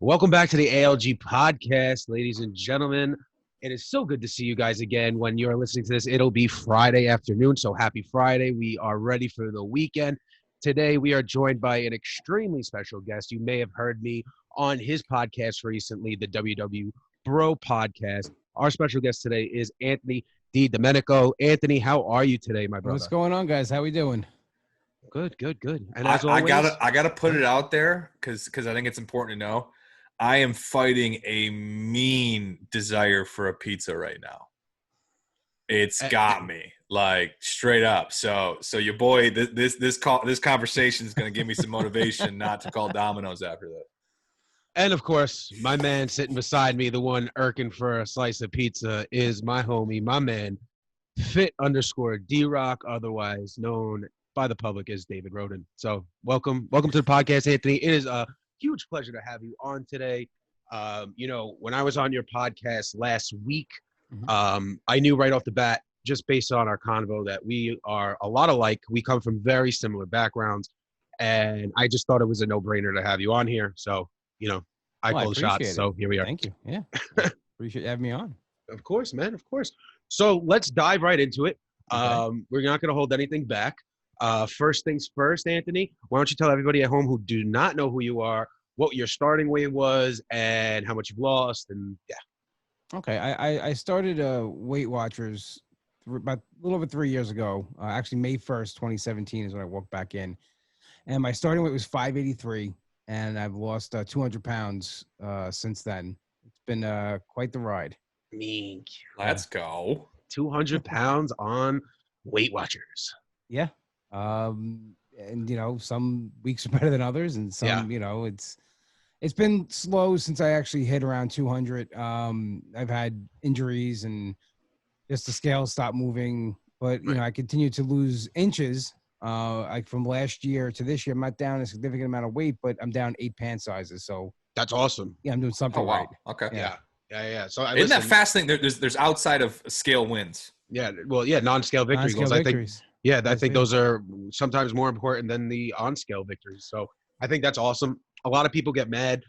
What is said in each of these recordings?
Welcome back to the ALG podcast, ladies and gentlemen. It is so good to see you guys again. When you're listening to this, it'll be Friday afternoon. So happy Friday. We are ready for the weekend. Today, we are joined by an extremely special guest. You may have heard me on his podcast recently, the WW Bro podcast. Our special guest today is Anthony DiDomenico. Anthony, how are you today, my brother? What's going on, guys? How we doing? Good. And as I always, gotta put it out there because I think it's important to know. I am fighting a mean desire for a pizza right now. It's got me like straight up. So your boy, this conversation is gonna give me some motivation not to call Domino's after that. And of course, my man sitting beside me, the one irking for a slice of pizza, is my homie, my man, fit_D-Rock, otherwise known by the public as David Roden. So welcome to the podcast, Anthony. It is a huge pleasure to have you on today. When I was on your podcast last week, I knew right off the bat, just based on our convo, that we are a lot alike. We come from very similar backgrounds, and I just thought it was a no-brainer to have you on here. So, I call the shots. So here we are. Thank you. Yeah. Appreciate you having me on. Of course, man. Of course. So let's dive right into it. Okay. We're not going to hold anything back. First things first, Anthony, why don't you tell everybody at home who do not know who you are, what your starting weight was and how much you've lost, and Okay. I started Weight Watchers about a little over 3 years ago. Actually, May 1st, 2017 is when I walked back in. And my starting weight was 583, and I've lost 200 pounds since then. It's been quite the ride. Let's go. 200 pounds on Weight Watchers. Yeah. And some weeks are better than others, and some, it's been slow since I actually hit around 200. I've had injuries and just the scale stopped moving, but I continue to lose inches. Like from last year to this year, I'm not down a significant amount of weight, but I'm down 8 pant sizes. So that's awesome. Yeah, I'm doing something right. Okay. Yeah. So isn't that fascinating? There's outside of scale wins. Yeah. Well, yeah, non-scale victory goals. Victories. I think those are sometimes more important than the on-scale victories. So I think that's awesome. A lot of people get mad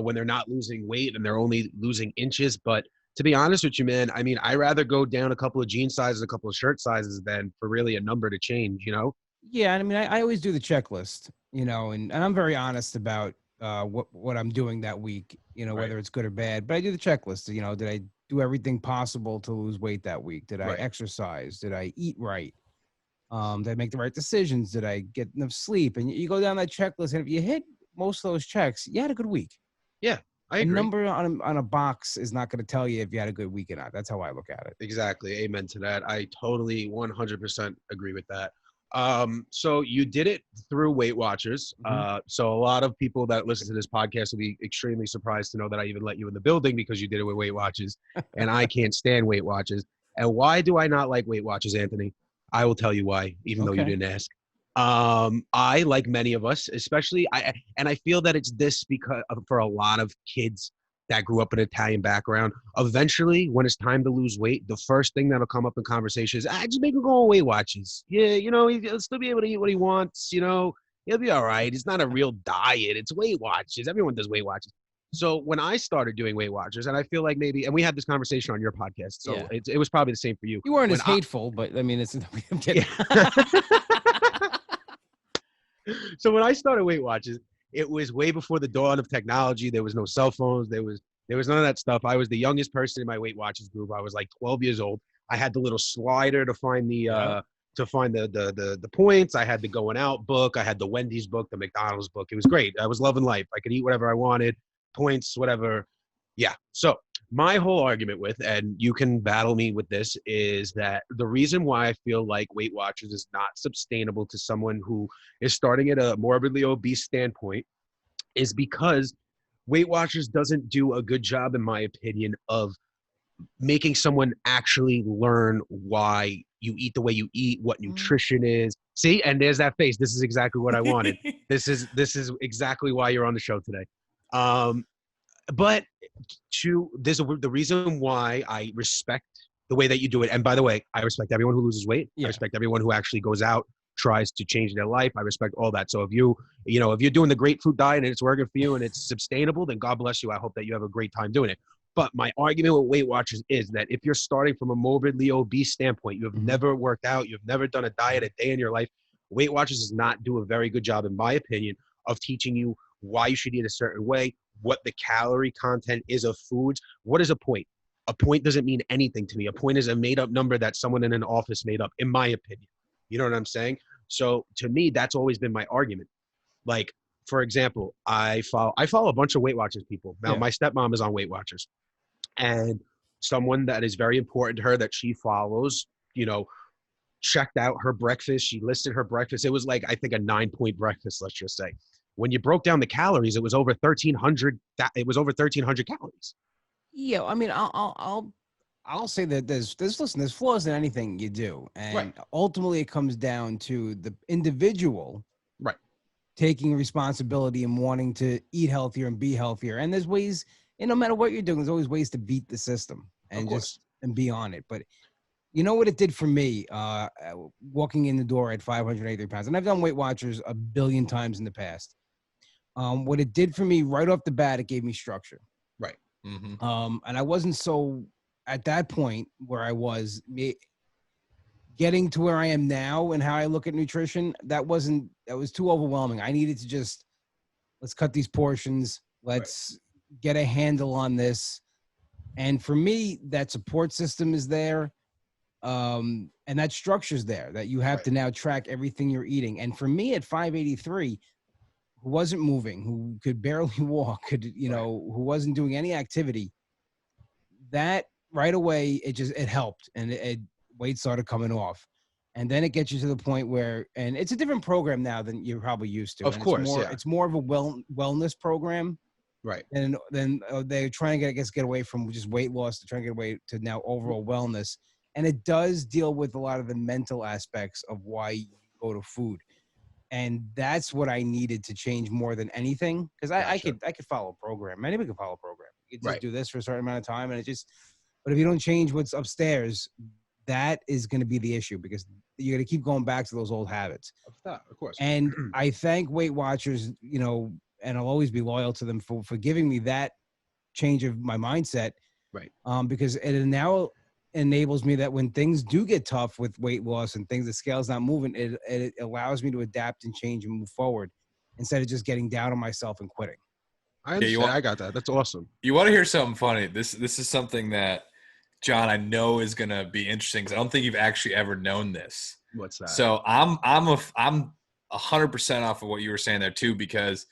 when they're not losing weight and they're only losing inches. But to be honest with you, man, I mean, I'd rather go down a couple of jean sizes, a couple of shirt sizes than for really a number to change, Yeah, I mean, I always do the checklist, and I'm very honest about what I'm doing that week, whether it's good or bad. But I do the checklist. Did I do everything possible to lose weight that week? Did I exercise? Did I eat right? Did I make the right decisions? Did I get enough sleep? And you go down that checklist, and if you hit most of those checks, you had a good week. Yeah, I agree. A number on a box is not going to tell you if you had a good week or not. That's how I look at it. Exactly. Amen to that. I totally 100% agree with that. So you did it through Weight Watchers. So a lot of people that listen to this podcast will be extremely surprised to know that I even let you in the building because you did it with Weight Watchers, and I can't stand Weight Watchers. And why do I not like Weight Watchers, Anthony? I will tell you why, even though you didn't ask. I, like many of us, especially I feel that it's this because for a lot of kids that grew up in an Italian background, eventually when it's time to lose weight, the first thing that'll come up in conversation is, just make him go on Weight Watchers. Yeah, he'll still be able to eat what he wants. He'll be all right. It's not a real diet. It's Weight Watchers. Everyone does Weight Watchers. So when I started doing Weight Watchers, and I feel like maybe, and we had this conversation on your podcast, so it was probably the same for you. You weren't as hateful, but I mean, I'm kidding. So when I started Weight Watchers, it was way before the dawn of technology. There was no cell phones. There was none of that stuff. I was the youngest person in my Weight Watchers group. I was like 12 years old. I had the little slider to find the points. I had the going out book. I had the Wendy's book, the McDonald's book. It was great. I was loving life. I could eat whatever I wanted, points, whatever. Yeah. So my whole argument with, and you can battle me with this, is that the reason why I feel like Weight Watchers is not sustainable to someone who is starting at a morbidly obese standpoint is because Weight Watchers doesn't do a good job, in my opinion, of making someone actually learn why you eat the way you eat, what nutrition is. See, and there's that face. This is exactly what I wanted. This is exactly why you're on the show today. But the reason why I respect the way that you do it, and by the way, I respect everyone who loses weight. Yeah. I respect everyone who actually goes out tries to change their life. I respect all that. So if you're doing the grapefruit diet and it's working for you and it's sustainable, then God bless you. I hope that you have a great time doing it. But my argument with Weight Watchers is that if you're starting from a morbidly obese standpoint, you have never worked out, you've never done a diet a day in your life, Weight Watchers does not do a very good job, in my opinion, of teaching you why you should eat a certain way, what the calorie content is of foods. What is a point? A point doesn't mean anything to me. A point is a made up number that someone in an office made up, in my opinion. You know what I'm saying? So to me, that's always been my argument. Like, for example, I follow a bunch of Weight Watchers people. Now, my stepmom is on Weight Watchers. And someone that is very important to her that she follows, checked out her breakfast. She listed her breakfast. It was like, I think, a 9-point breakfast, let's just say. When you broke down the calories, it was over 1,300. It was over 1,300 calories. Yeah, I mean, I'll say that there's flaws in anything you do, and ultimately it comes down to the individual, taking responsibility and wanting to eat healthier and be healthier. And there's ways, no matter what you're doing, there's always ways to beat the system and and be on it. But you know what it did for me, walking in the door at 583 pounds, and I've done Weight Watchers a billion times in the past. What it did for me right off the bat, it gave me structure. Right. And I wasn't so at that point where I was getting to where I am now and how I look at nutrition. That was too overwhelming. I needed to just, let's cut these portions. Let's get a handle on this. And for me, that support system is there. And that structure's there, that you have to now track everything you're eating. And for me at 583, who wasn't moving, who could barely walk, who wasn't doing any activity, that right away, it helped, and weight started coming off. And then it gets you to the point where, and it's a different program now than you're probably used to. Of course, it's more of a wellness program. Right. And then they're trying to get away from just weight loss to trying to get away to now overall wellness. And it does deal with a lot of the mental aspects of why you go to food. And that's what I needed to change more than anything. Because I could follow a program. Anybody can follow a program. You can just do this for a certain amount of time. And but if you don't change what's upstairs, that is going to be the issue, because you're going to keep going back to those old habits. Of course. And I thank Weight Watchers, and I'll always be loyal to them for giving me that change of my mindset. Right. Because it now enables me that when things do get tough with weight loss and the scale's not moving, it allows me to adapt and change and move forward instead of just getting down on myself and quitting. I understand. I got that. That's awesome. You want to hear something funny? This is something that, John, I know is going to be interesting, because I don't think you've actually ever known this. What's that? So I'm 100% off of what you were saying there too, because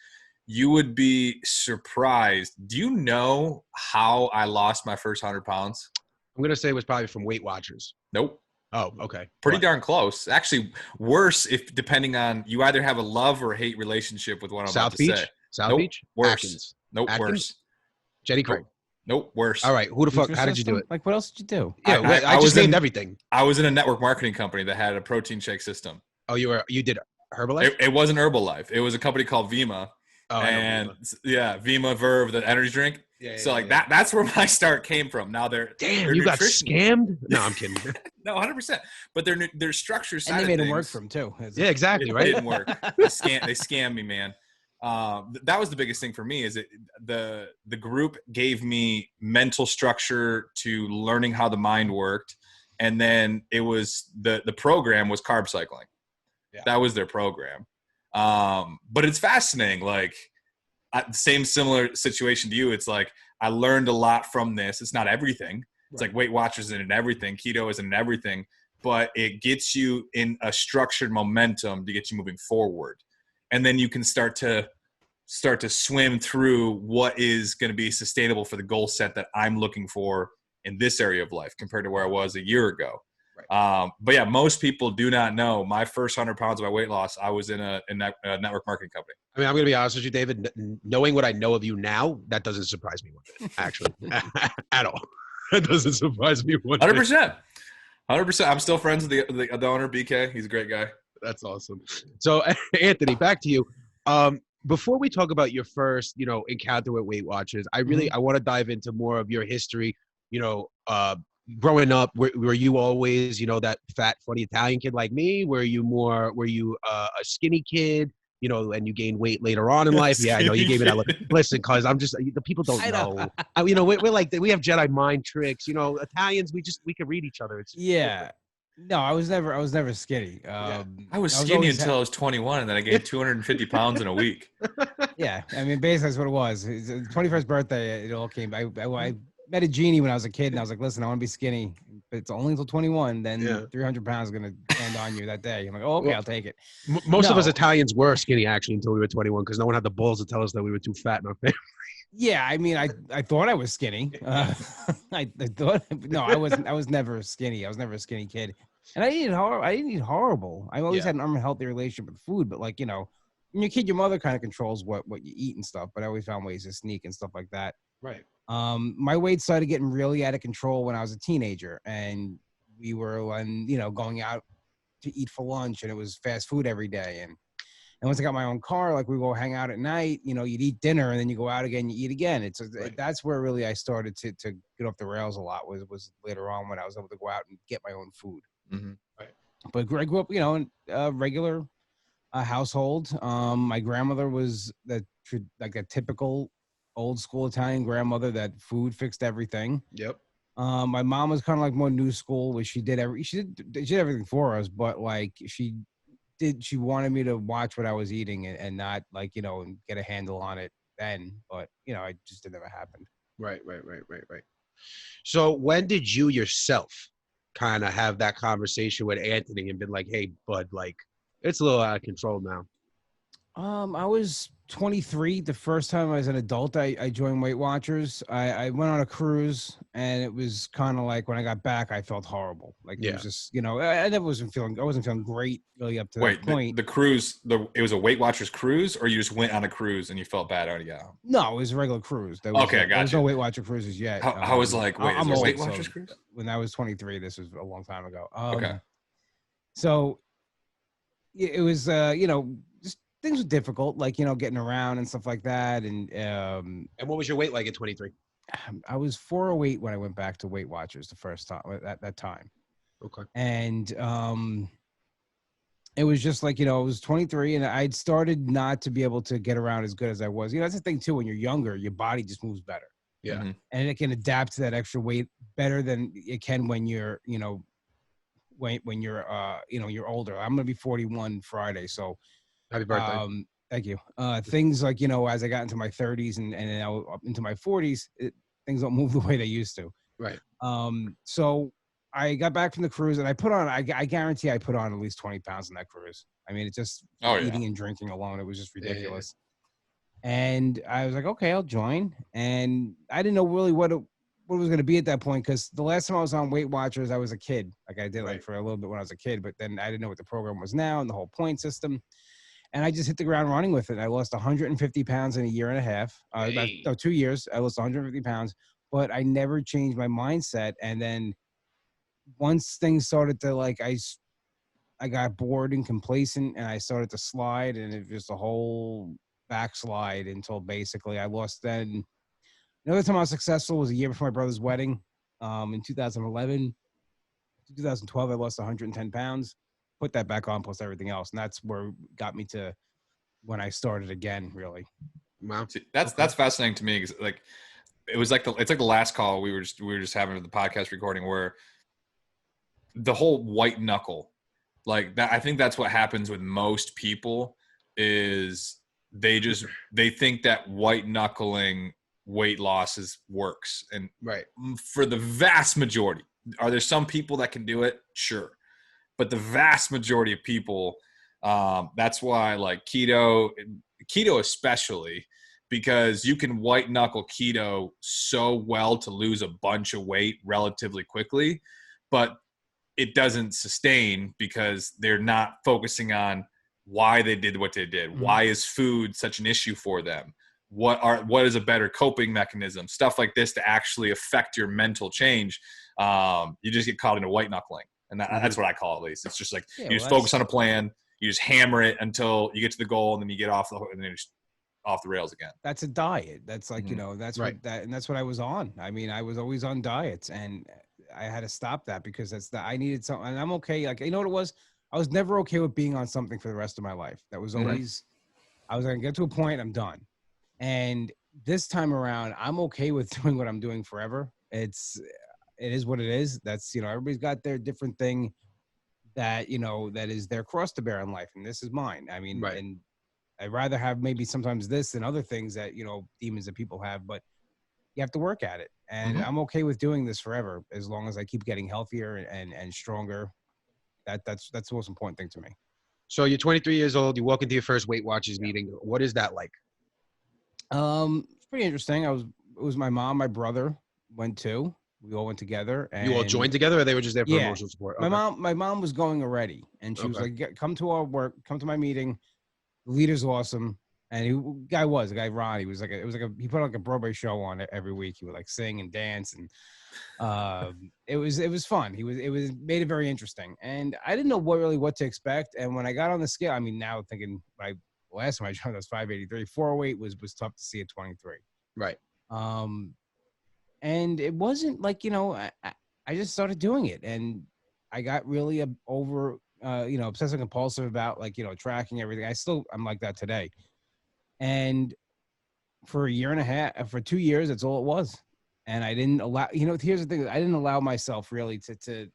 you would be surprised. Do you know how I lost my first 100 pounds? I'm going to say it was probably from Weight Watchers. Nope. Oh, okay. Pretty darn close. Actually, worse depending on, you either have a love or hate relationship with what I'm about to say. South Beach? Worse. Atkins. Nope, Atkins? worse. Jenny Craig. Nope, worse. All right, who the fuck? How did you do it? Like, what else did you do? Yeah, I just named everything. I was in a network marketing company that had a protein shake system. Oh, you did Herbalife? It wasn't Herbalife. It was a company called Vima. Oh, and Vima Verve, the energy drink. Yeah, so that's where my start came from. Now they're you got scammed? No, I'm kidding. No, 100%. But their structure side, and they made it work for them too. Yeah, exactly. Right. It didn't work. They scammed me, man. That was the biggest thing for me, is the group gave me mental structure to learning how the mind worked. And then it was the program was carb cycling. Yeah. That was their program. But it's fascinating. Like, similar situation to you. It's like, I learned a lot from this. It's not everything. It's like Weight Watchers isn't in everything. Keto isn't in everything, but it gets you in a structured momentum to get you moving forward. And then you can start to swim through what is going to be sustainable for the goal set that I'm looking for in this area of life compared to where I was a year ago. Right. But yeah, most people do not know my first 100 pounds of my weight loss. I was in a network marketing company. I mean, I'm going to be honest with you, David. Knowing what I know of you now, that doesn't surprise me one bit, actually, at all. That doesn't surprise me one bit. 100%. I'm still friends with the owner, BK. He's a great guy. That's awesome. So, Anthony, back to you. Before we talk about your first, encounter with Weight Watchers, I want to dive into more of your history, growing up, were you always, that fat, funny Italian kid like me? Were you a skinny kid, and you gained weight later on in life? Yeah, I know you gave me that look. Listen, cause I'm just, the people don't know. We're like, we have Jedi mind tricks, Italians, we can read each other. It's Yeah. No, I was never skinny. I was skinny until I was 21, and then I gained 250 pounds in a week. Yeah, I mean, basically that's what it was. His 21st birthday, it all came. I met a genie when I was a kid, and I was like, listen, I want to be skinny, but it's only until 21. Then 300 pounds is going to land on you that day. I'm like, oh, okay, I'll take it. Most of us Italians were skinny, actually, until we were 21, because no one had the balls to tell us that we were too fat in our family. Yeah, I mean, I thought I was skinny. I thought, no, I wasn't. I was never skinny. I was never a skinny kid. And I didn't eat horrible. I always had an unhealthy relationship with food, but like, when you're a kid, your mother kind of controls what you eat and stuff, but I always found ways to sneak and stuff like that. Right. My weight started getting really out of control when I was a teenager, and we were going out to eat for lunch, and it was fast food every day. And once I got my own car, like we go hang out at night, you'd eat dinner and then you go out again, you eat again. That's where really I started to get off the rails a lot was later on when I was able to go out and get my own food. Mm-hmm. Right. But I grew up, in a regular household. My grandmother was like a typical old school Italian grandmother that food fixed everything. Yep. My mom was kind of like more new school, where she did everything for us, but like she wanted me to watch what I was eating and not like, and get a handle on it then, but it just never happened. Right. So when did you yourself kind of have that conversation with Anthony and been like, hey, bud, like it's a little out of control now? I was 23. The first time as an adult, I joined Weight Watchers. I went on a cruise, and it was kind of like when I got back, I felt horrible. Like it was just, I wasn't feeling great really up to that point. The cruise, it was a Weight Watchers cruise, or you just went on a cruise and you felt bad already got home? No, it was a regular cruise. I got you. There was no Weight Watcher cruises yet. I was like, wait, is there a Weight Watchers cruise? When I was 23, this was a long time ago. Okay. So it was, just things were difficult, like, getting around and stuff like that. And what was your weight like at 23? I was 408 when I went back to Weight Watchers the first time at that time. Okay. And it was just like, I was 23 and I'd started not to be able to get around as good as I was. That's the thing too, when you're younger, your body just moves better. Yeah. Mm-hmm. And it can adapt to that extra weight better than it can when you're, when you're older. I'm going to be 41 Friday. So happy birthday. Thank you. Things like, as I got into my 30s and now up into my 40s, things don't move the way they used to. Right. So I got back from the cruise and I put on, I guarantee I put on at least 20 pounds on that cruise. I mean, it's just eating and drinking alone. It was just ridiculous. And I was like, okay, I'll join. And I didn't know really what it was going to be at that point, because the last time I was on Weight Watchers, I was a kid. Like I did like for a little bit when I was a kid, but then I didn't know what the program was now and the whole point system. And I just hit the ground running with it. I lost 150 pounds in a year and a half. 2 years. I lost 150 pounds, but I never changed my mindset. And then once things started to I got bored and complacent, and I started to slide, and it was a whole backslide until basically I lost then. Another time I was successful was a year before my brother's wedding. In 2011, 2012, I lost 110 pounds. Put that back on plus everything else, and that's where it got me to when I started again, really. Wow. That's fascinating to me, because like it's like the last call we were just having with the podcast recording, where the whole white knuckle, like that, I think that's what happens with most people, is they think that white knuckling weight loss works. And for the vast majority, are there some people that can do it? Sure. But the vast majority of people, that's why like keto especially, because you can white knuckle keto so well to lose a bunch of weight relatively quickly, but it doesn't sustain because they're not focusing on why they did what they did. Mm-hmm. Why is food such an issue for them? What is a better coping mechanism? Stuff like this to actually affect your mental change. You just get caught into white knuckling. And that's what I call it, at least. It's just like you just focus on a plan, you just hammer it until you get to the goal, and then you get off and then you're just off the rails again. That's a diet. That's like, that's what and that's what I was on. I mean, I was always on diets, and I had to stop that because I needed something. And I'm okay. Like, you know what it was? I was never okay with being on something for the rest of my life. That was always, I was going to get to a point, I'm done. And this time around, I'm okay with doing what I'm doing forever. It is what it is. That's, everybody's got their different thing that, that is their cross to bear in life. And this is mine. I mean, Right. and I'd rather have maybe sometimes this than other things that, demons that people have, but you have to work at it. And I'm okay with doing this forever as long as I keep getting healthier and stronger. That's the most important thing to me. So you're 23 years old. You walk into your first Weight Watchers meeting. What is that like? It's pretty interesting. It was my mom, my brother went too. We all went together. And You all joined together, or they were just there for emotional support? Okay. My mom was going already, and she was like, "Come to our work. Come to my meeting. The leader's awesome." And the guy Ron. He was he put like a Broadway show on every week. He would like sing and dance, and it was fun. It made it very interesting. And I didn't know what to expect. And when I got on the scale, I mean, now thinking last time I joined, I was 583. 408 was tough to see at 23. Right. And it wasn't like, I just started doing it, and I got really over, obsessive compulsive about like, tracking everything. I'm like that today. And for a year and a half, for 2 years, that's all it was. And I didn't allow, here's the thing. I didn't allow myself really to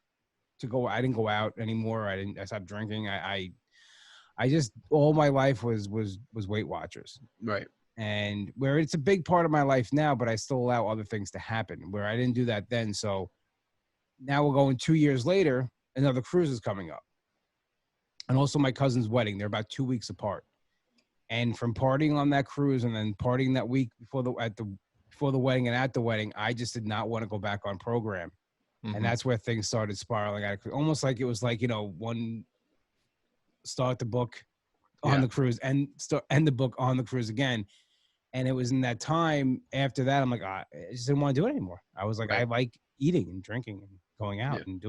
go. I didn't go out anymore. I stopped drinking. I just, all my life was Weight Watchers. Right. And where it's a big part of my life now, but I still allow other things to happen where I didn't do that then. So now we're going 2 years later, another cruise is coming up. And also my cousin's wedding. They're about 2 weeks apart. And from partying on that cruise and then partying that week before the wedding and at the wedding, I just did not want to go back on program. And that's where things started spiraling out. Almost like it was like, one start the book on the cruise and end the book on the cruise again. And it was in that time after that, I'm like, I just didn't want to do it anymore. I was like, I like eating and drinking and going out and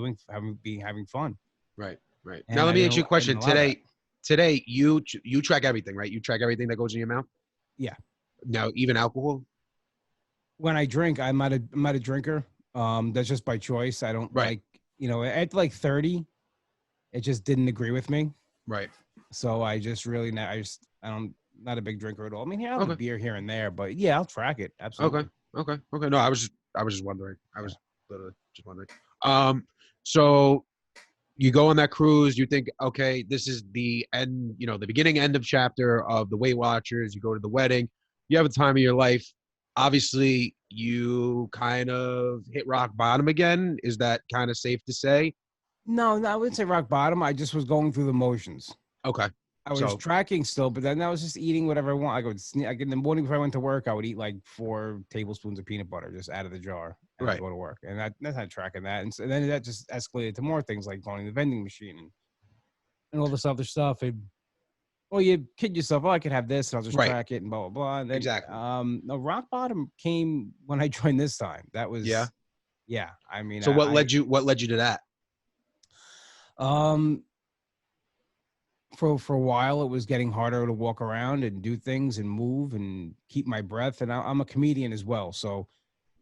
having fun. Right. Right. And now let me ask you a question. Today you track everything, right? You track everything that goes in your mouth. Yeah. Now, even alcohol. When I drink, I'm not a drinker. That's just by choice. I don't like, at like 30, it just didn't agree with me. Right. So I just really, not a big drinker at all. I mean, I'll have a beer here and there, but yeah, I'll track it. Absolutely. Okay. No, I was just wondering. I was literally just wondering. So you go on that cruise, you think, okay, this is the end, the beginning, end of chapter of the Weight Watchers. You go to the wedding, you have a time of your life. Obviously, you kind of hit rock bottom again. Is that kind of safe to say? No, I wouldn't say rock bottom. I just was going through the motions. Okay. I was tracking still, but then I was just eating whatever I want. Like in the morning before I went to work, I would eat like 4 tablespoons of peanut butter just out of the jar and I'd go to work. And that's not tracking that. And so then that just escalated to more things like going to the vending machine and all this other stuff. You kid yourself, I could have this and I'll just track it and blah, blah, blah. And then, exactly. No, rock bottom came when I joined this time. That was, yeah. I mean, so what led you to that? For a while, it was getting harder to walk around and do things and move and keep my breath. And I'm a comedian as well. So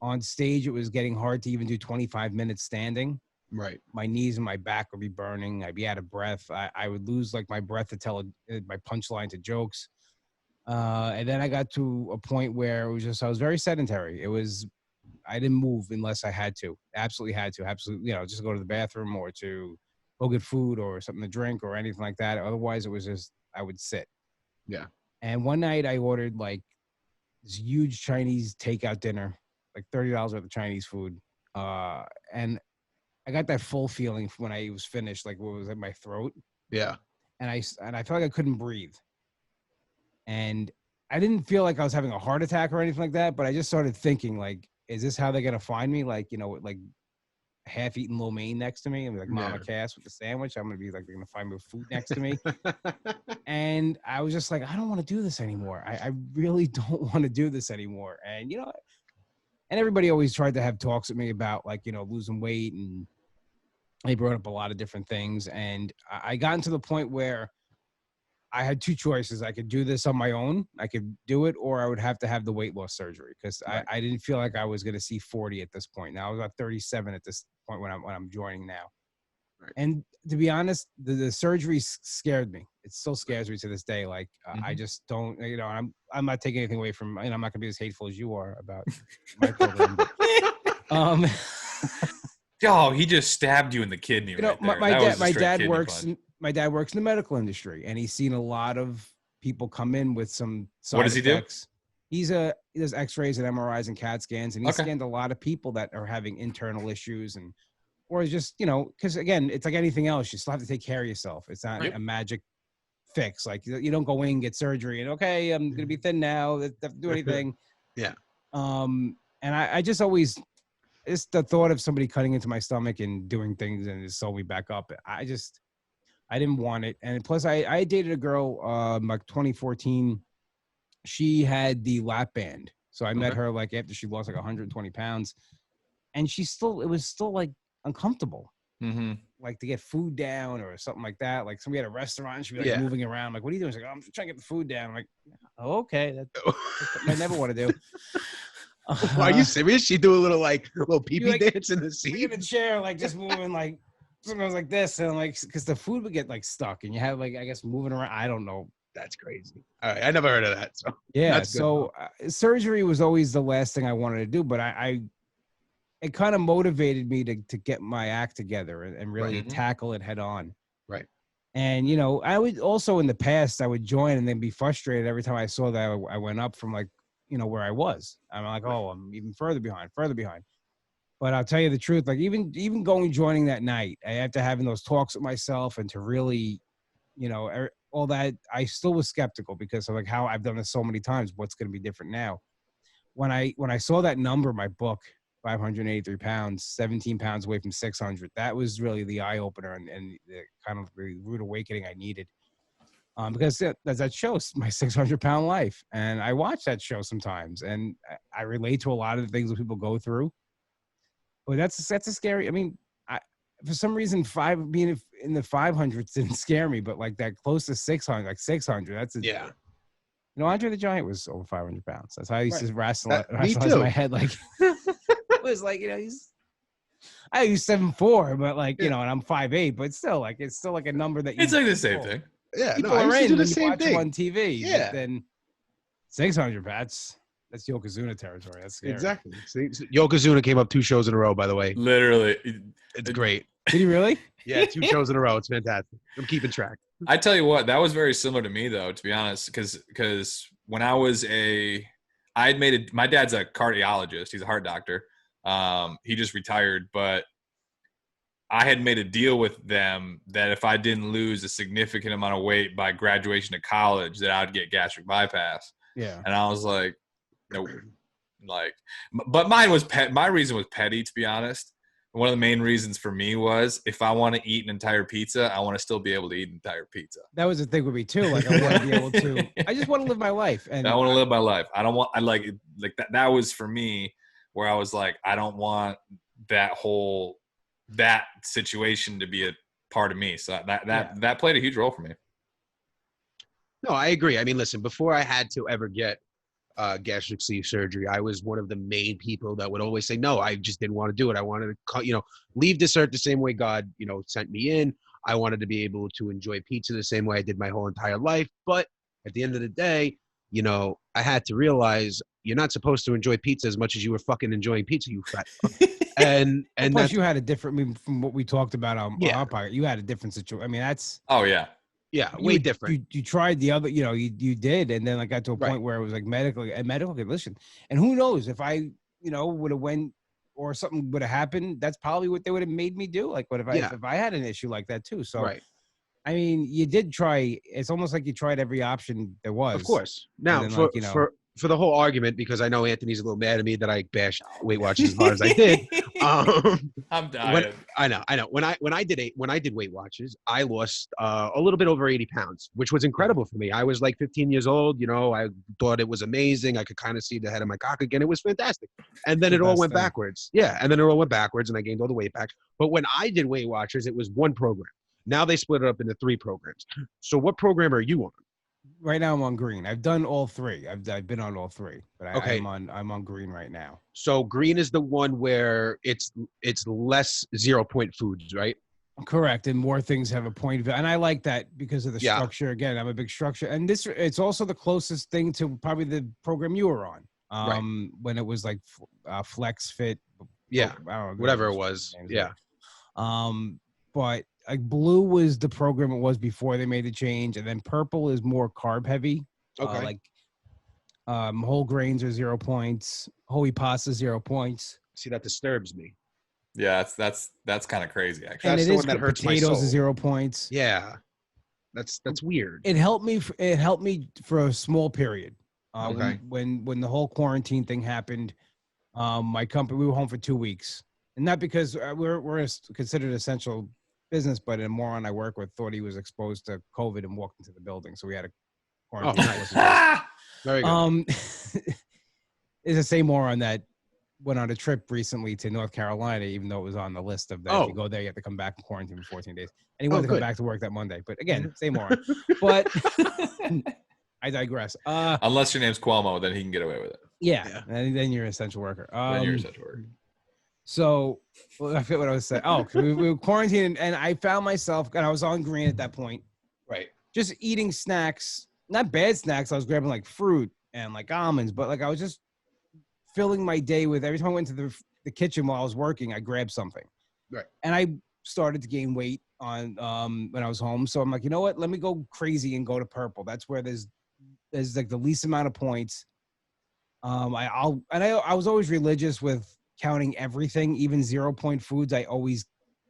on stage, it was getting hard to even do 25 minutes standing. Right. My knees and my back would be burning. I'd be out of breath. I would lose like my breath to tell my punchline to jokes. And then I got to a point where I was very sedentary. I didn't move unless I had to. Absolutely had to. Absolutely, just go to the bathroom or to go get food or something to drink or anything like that. Otherwise, it was just, I would sit. Yeah. And one night I ordered like this huge Chinese takeout dinner, like $30 worth of Chinese food. And I got that full feeling when I was finished, like what was in my throat. Yeah. And I felt like I couldn't breathe. And I didn't feel like I was having a heart attack or anything like that, but I just started thinking like, is this how they're going to find me? Like, like half-eaten lo mein next to me and like Mama Cass with the sandwich. I'm gonna be like, they're gonna find me with food next to me. And I was just like, I don't want to do this anymore. I really don't want to do this anymore. And and everybody always tried to have talks with me about like losing weight, and they brought up a lot of different things. And I got to the point where I had two choices. I could do this on my own. I could do it, or I would have to have the weight loss surgery because I didn't feel like I was going to see 40 at this point. Now I was about 37 at this point when I'm joining now. Right. And to be honest, the surgery scared me. It still scares me to this day. Like I just don't, you know, I'm not taking anything away from, you know, I'm not gonna be as hateful as you are about my program. But, oh, he just stabbed you in the kidney. You know, right my dad works in the medical industry, and he's seen a lot of people come in with some side What does effects. He does X-rays and MRIs and CAT scans, and he's scanned a lot of people that are having internal issues or just, you know, because again, it's like anything else. You still have to take care of yourself. It's not a magic fix. Like you don't go in, get surgery, and okay, I'm gonna be thin now. Don't have to do anything. Yeah. And I just always, it's the thought of somebody cutting into my stomach and doing things and just sew me back up. I didn't want it. And plus, I dated a girl like 2014. She had the lap band, so I met her like after she lost like 120 pounds, and it was still like uncomfortable, like to get food down or something like that. Like somebody at a restaurant, she'd be like moving around. Like, what are you doing? She's like, I'm trying to get the food down. I'm like, oh, okay, that's I never want to do. Are you serious? She do a little pee-pee dance in the seat in the chair, like just moving like sometimes like this, and like because the food would get like stuck, and you have like I guess moving around. I don't know. That's crazy. All right, I never heard of that. So yeah, so surgery was always the last thing I wanted to do, but it kind of motivated me to get my act together and really tackle it head on. Right. And, you know, I would also in the past, I would join and then be frustrated every time I saw that I went up from like, you know, where I was. I'm like, oh, I'm even further behind. But I'll tell you the truth, like even joining that night, after having those talks with myself and to really, you know, all that, I still was skeptical because of like how I've done this so many times. What's going to be different now? When I saw that number in my book, 583 pounds, 17 pounds away from 600. That was really the eye opener and the kind of the rude awakening I needed. Because that shows my 600 pound life. And I watch that show sometimes and I relate to a lot of the things that people go through. But that's a scary, I mean, for some reason, being in the 500s didn't scare me, but like that close to 600, like 600, that's yeah. You know, Andre the Giant was over 500 pounds. That's how I used to wrestle in my head. Like, it was like, you know, I use 7'4", but like, you know, and I'm 5'8", but still like, it's still like a number that it's like the same thing. Yeah. People I are used to in do the when same you watch thing them on TV. Yeah. But then 600, that's Yokozuna territory. That's scary. Exactly. See, Yokozuna came up 2 shows in a row, by the way. Literally. It's great. Did he really? Yeah, 2 shows in a row. It's fantastic. I'm keeping track. I tell you what, that was very similar to me though, to be honest, because when I was my dad's a cardiologist. He's a heart doctor. He just retired, but I had made a deal with them that if I didn't lose a significant amount of weight by graduation to college, that I would get gastric bypass. Yeah. And I was like, no, like, but my reason was petty, to be honest. One of the main reasons for me was if I want to eat an entire pizza, I want to still be able to eat an entire pizza. That was the thing with me too. Like I want to be able to. I just want to live my life, and I want to live my life. I don't want. I like that. That was for me where I was like, I don't want that situation to be a part of me. So that played a huge role for me. No, I agree. I mean, listen, before I had to ever get gastric sleeve surgery, I was one of the main people that would always say, no, I just didn't want to do it. I wanted to, leave this earth the same way God, sent me in. I wanted to be able to enjoy pizza the same way I did my whole entire life. But at the end of the day, I had to realize you're not supposed to enjoy pizza as much as you were fucking enjoying pizza, you fat fuck. And plus you had a different, I mean, from what we talked about on our podcast, you had a different situation. I mean, that's. Oh, yeah. Yeah, way different. You tried the other, you did, and then I got to a point where it was like a medical condition. And who knows if I, would have went or something would have happened, that's probably what they would have made me do. Like, what if I had an issue like that too? So, I mean, you did try. It's almost like you tried every option there was. Of course. Now, then, for the whole argument, because I know Anthony's a little mad at me that I bashed Weight Watchers as hard as I did. I'm dying. I know. When I did Weight Watchers, I lost a little bit over 80 pounds, which was incredible for me. I was like 15 years old. I thought it was amazing. I could kind of see the head of my cock again. It was fantastic. And then it all went backwards. Yeah. And then it all went backwards and I gained all the weight back. But when I did Weight Watchers, it was one program. Now they split it up into 3 programs. So what program are you on? Right now I'm on green. I've done all three. I've been on all three, but Okay. I'm on green right now. So green is the one where it's less 0 point foods, right? Correct, and more things have a point of it, and I like that because of the Yeah. structure. Again, I'm a big structure, and it's also the closest thing to probably the program you were on. Right. When it was like Flex Fit. Yeah. I don't know, Whatever it was. Yeah. But like blue was the program it was before they made the change, and then purple is more carb heavy. Okay. Whole grains are 0 points, whole wheat pasta 0 points. See, that disturbs me. Yeah, that's kind of crazy actually. And That's it the is one that hurts my potatoes soul. are 0 points. Yeah. That's weird. It helped me. It helped me for a small period. Okay. When the whole quarantine thing happened, my company, we were home for 2 weeks, and not because we're considered essential business, but a moron I work with thought he was exposed to COVID and walked into the building, so we had a quarantine. Nice. Very good. Is the same moron that went on a trip recently to North Carolina, even though it was on the list of that. If you go there, you have to come back and quarantine for 14 days. And he wanted to come back to work that Monday. But again, same moron. But I digress. Unless your name's Cuomo, then he can get away with it. Yeah. And then you're an essential worker. Then you're an essential worker. So I forget what I was saying. Oh, we were quarantined, and I found myself, and I was on green at that point. Right. Just eating snacks, not bad snacks. I was grabbing like fruit and like almonds, but like I was just filling my day with, every time I went to the kitchen while I was working, I grabbed something. Right. And I started to gain weight on when I was home. So I'm like, you know what? Let me go crazy and go to purple. That's where there's like the least amount of points. I was always religious with counting everything, even 0 point foods. I always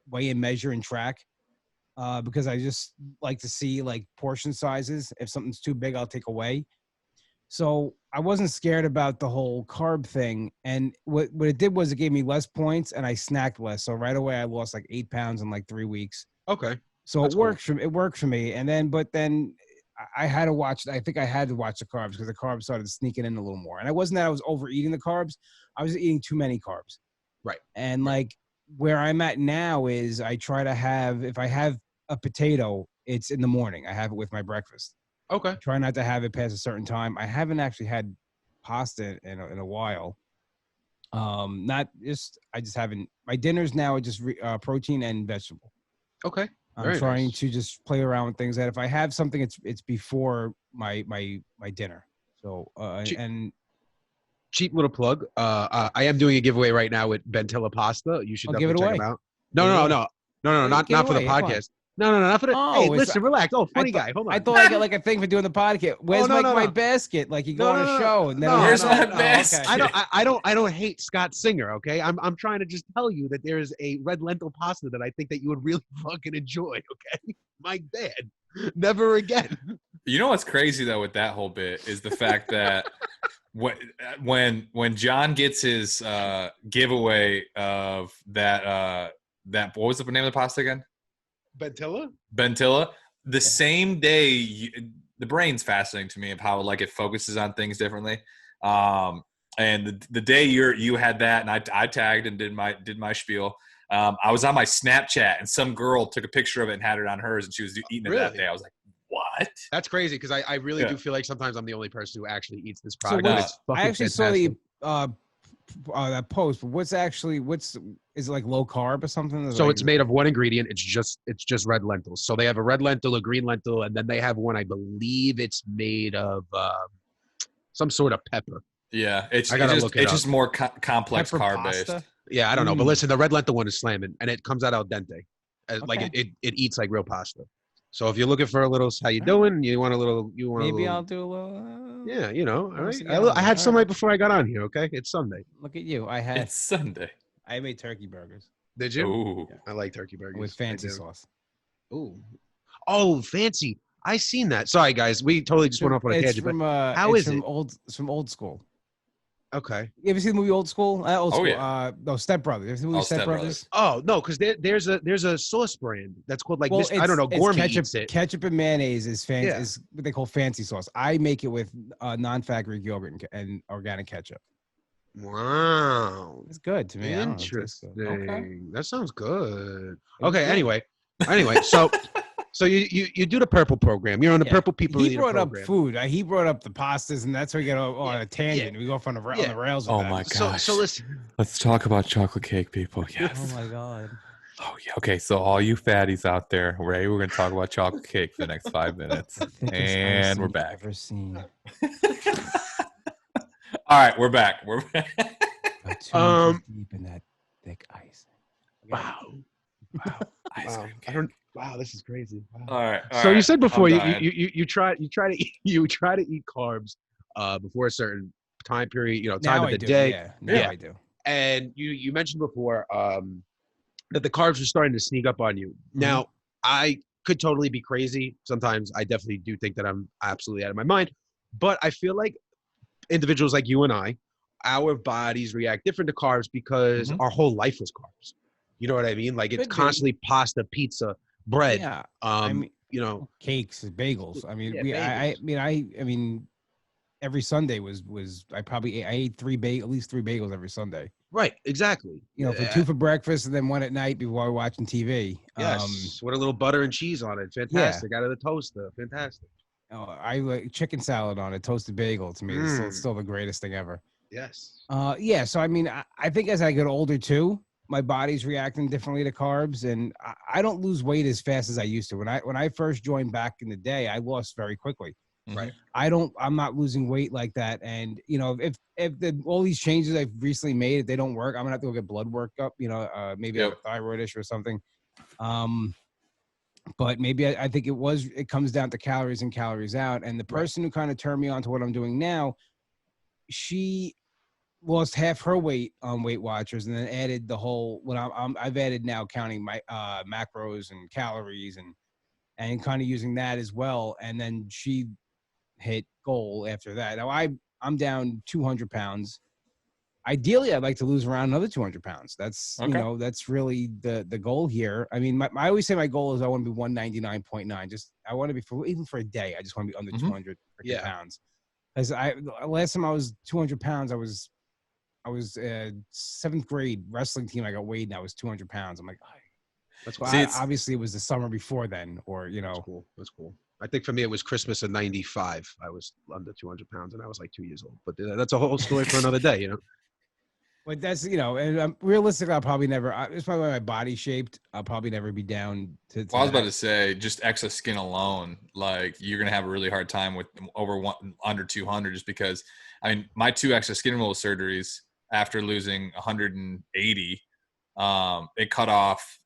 weigh and measure and track because I just like to see like portion sizes. If something's too big, I'll take away. So I wasn't scared about the whole carb thing. And what it did was it gave me less points and I snacked less. So right away I lost like 8 pounds in like 3 weeks. Okay. So it worked for me. And then, but then I had to watch, I think I had to watch the carbs because the carbs started sneaking in a little more. And it wasn't that I was overeating the carbs. I was eating too many carbs. Right. And like where I'm at now is I try to have, if I have a potato, it's in the morning. I have it with my breakfast. Okay. Try not to have it past a certain time. I haven't actually had pasta in a while. I just haven't. My dinners now are just protein and vegetable. Okay. I'm trying to just play around with things that if I have something, it's before my dinner. So and cheap little plug. I am doing a giveaway right now with Bentilla pasta. You should definitely check them out. No, not for the podcast. No, not for the. Hey, listen, relax. Oh, funny guy. Hold on. I thought I got like a thing for doing the podcast. Where's my basket? Like you go on a show and then where's my basket? Okay. I don't hate Scott Singer. Okay, I'm trying to just tell you that there is a red lentil pasta that I think that you would really fucking enjoy. Okay, my bad. Never again. You know what's crazy though with that whole bit is the fact that when John gets his giveaway of that what was the name of the pasta again? Bentilla. The same day, the brain's fascinating to me of how like it focuses on things differently. And the day you had that, and I tagged and did my spiel. I was on my Snapchat, and some girl took a picture of it and had it on hers, and she was eating it that day. I was like, what? That's crazy because I really do feel like sometimes I'm the only person who actually eats this product. So I actually fantastic. Saw that post, but is it like low carb or something? So it's made of one ingredient. It's just red lentils. So they have a red lentil, a green lentil, and then they have one. I believe it's made of some sort of pepper. Yeah, it's just more complex carb based. Yeah, I don't know, but listen, the red lentil one is slamming, and it comes out al dente, like it eats like real pasta. So if you're looking for a little, how you doing? You want a little? Maybe I'll do a little. Yeah, all right. I had some right before I got on here. Okay, it's Sunday. Look at you. It's Sunday. I made turkey burgers. Did you? Ooh. I like turkey burgers with fancy sauce. Ooh. Oh, fancy. I seen that. Sorry, guys. We totally just went off on a tangent. How is it? It's from Old School. Okay. You ever seen the movie Old School? Old School. Yeah. No, Step Brothers. You ever seen the movie Step Brothers? Oh no, because there's a sauce brand that's called like I don't know, Gourmet eats it. Ketchup and mayonnaise is fancy. Yeah. Is what they call fancy sauce. I make it with non-fat Greek yogurt and organic ketchup. Wow, it's good to me. Interesting. Okay. That sounds good. Okay. Anyway, So you do the purple program. You're on the purple people. He brought up food. He brought up the pastas, and that's where we get on a tangent. Yeah. We go off on the rails. Oh with my that. gosh. So listen. Let's talk about chocolate cake, people. Yes. Oh my god. Oh yeah. Okay. So all you fatties out there, we're going to talk about chocolate cake for the next 5 minutes, and we're back. Ever seen? All right, we're back. We're back. Deep in that thick ice. Wow. Ice cream cake. Wow, this is crazy. Wow. All right. So you said before I'm dying. you try to eat carbs before a certain time period, time of the day. Yeah. Now I do. And you mentioned before that the carbs are starting to sneak up on you. Mm-hmm. Now, I could totally be crazy. Sometimes I definitely do think that I'm absolutely out of my mind. But I feel like individuals like you and I, our bodies react different to carbs because our whole life was carbs. You know what I mean? Like it's constantly pasta, pizza, bread. Yeah. Cakes, bagels. I mean, bagels. I mean, every Sunday was I ate at least three bagels every Sunday. Right, exactly. For two for breakfast and then one at night before we're watching TV. Yes, with a little butter and cheese on it. Fantastic. Out of the toaster. Fantastic. I like chicken salad on a toasted bagel. To me, it's still the greatest thing ever. Yes. So I mean, I think as I get older too, my body's reacting differently to carbs, and I don't lose weight as fast as I used to. When I first joined back in the day, I lost very quickly. Right. I'm not losing weight like that. And, if all these changes I've recently made, if they don't work, I'm gonna have to go get blood work up, maybe I have a thyroid issue or something. But maybe I think it comes down to calories in, calories out. And the person who kind of turned me on to what I'm doing now, she lost half her weight on Weight Watchers and then added the whole, I've added now counting my macros and calories and kind of using that as well. And then she hit goal after that. Now I'm down 200 pounds. Ideally, I'd like to lose around another 200 pounds. That's that's really the goal here. I mean, I always say my goal is I want to be 199.9. Just I want to be even for a day. I just want to be under 200 pounds. As last time I was 200 pounds, I was seventh grade wrestling team. I got weighed and I was 200 pounds. I'm like, that's why. Obviously, it was the summer before then, or That's cool. I think for me, it was Christmas of '95. I was under 200 pounds and I was like 2 years old. But that's a whole story for another day, But that's, and realistically, I'll probably never, it's probably my body shaped. I'll probably never be down to I was about to say, just excess skin alone, like you're going to have a really hard time with under 200 just because, I mean, my 2 excess skin removal surgeries after losing 180, it cut off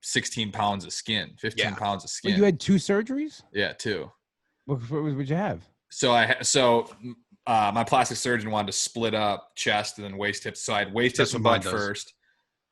16 pounds of skin, 15 pounds of skin. Well, you had 2 surgeries? Yeah, 2. What would you have? My plastic surgeon wanted to split up chest and then waist hips. So I had waist hips and butt first,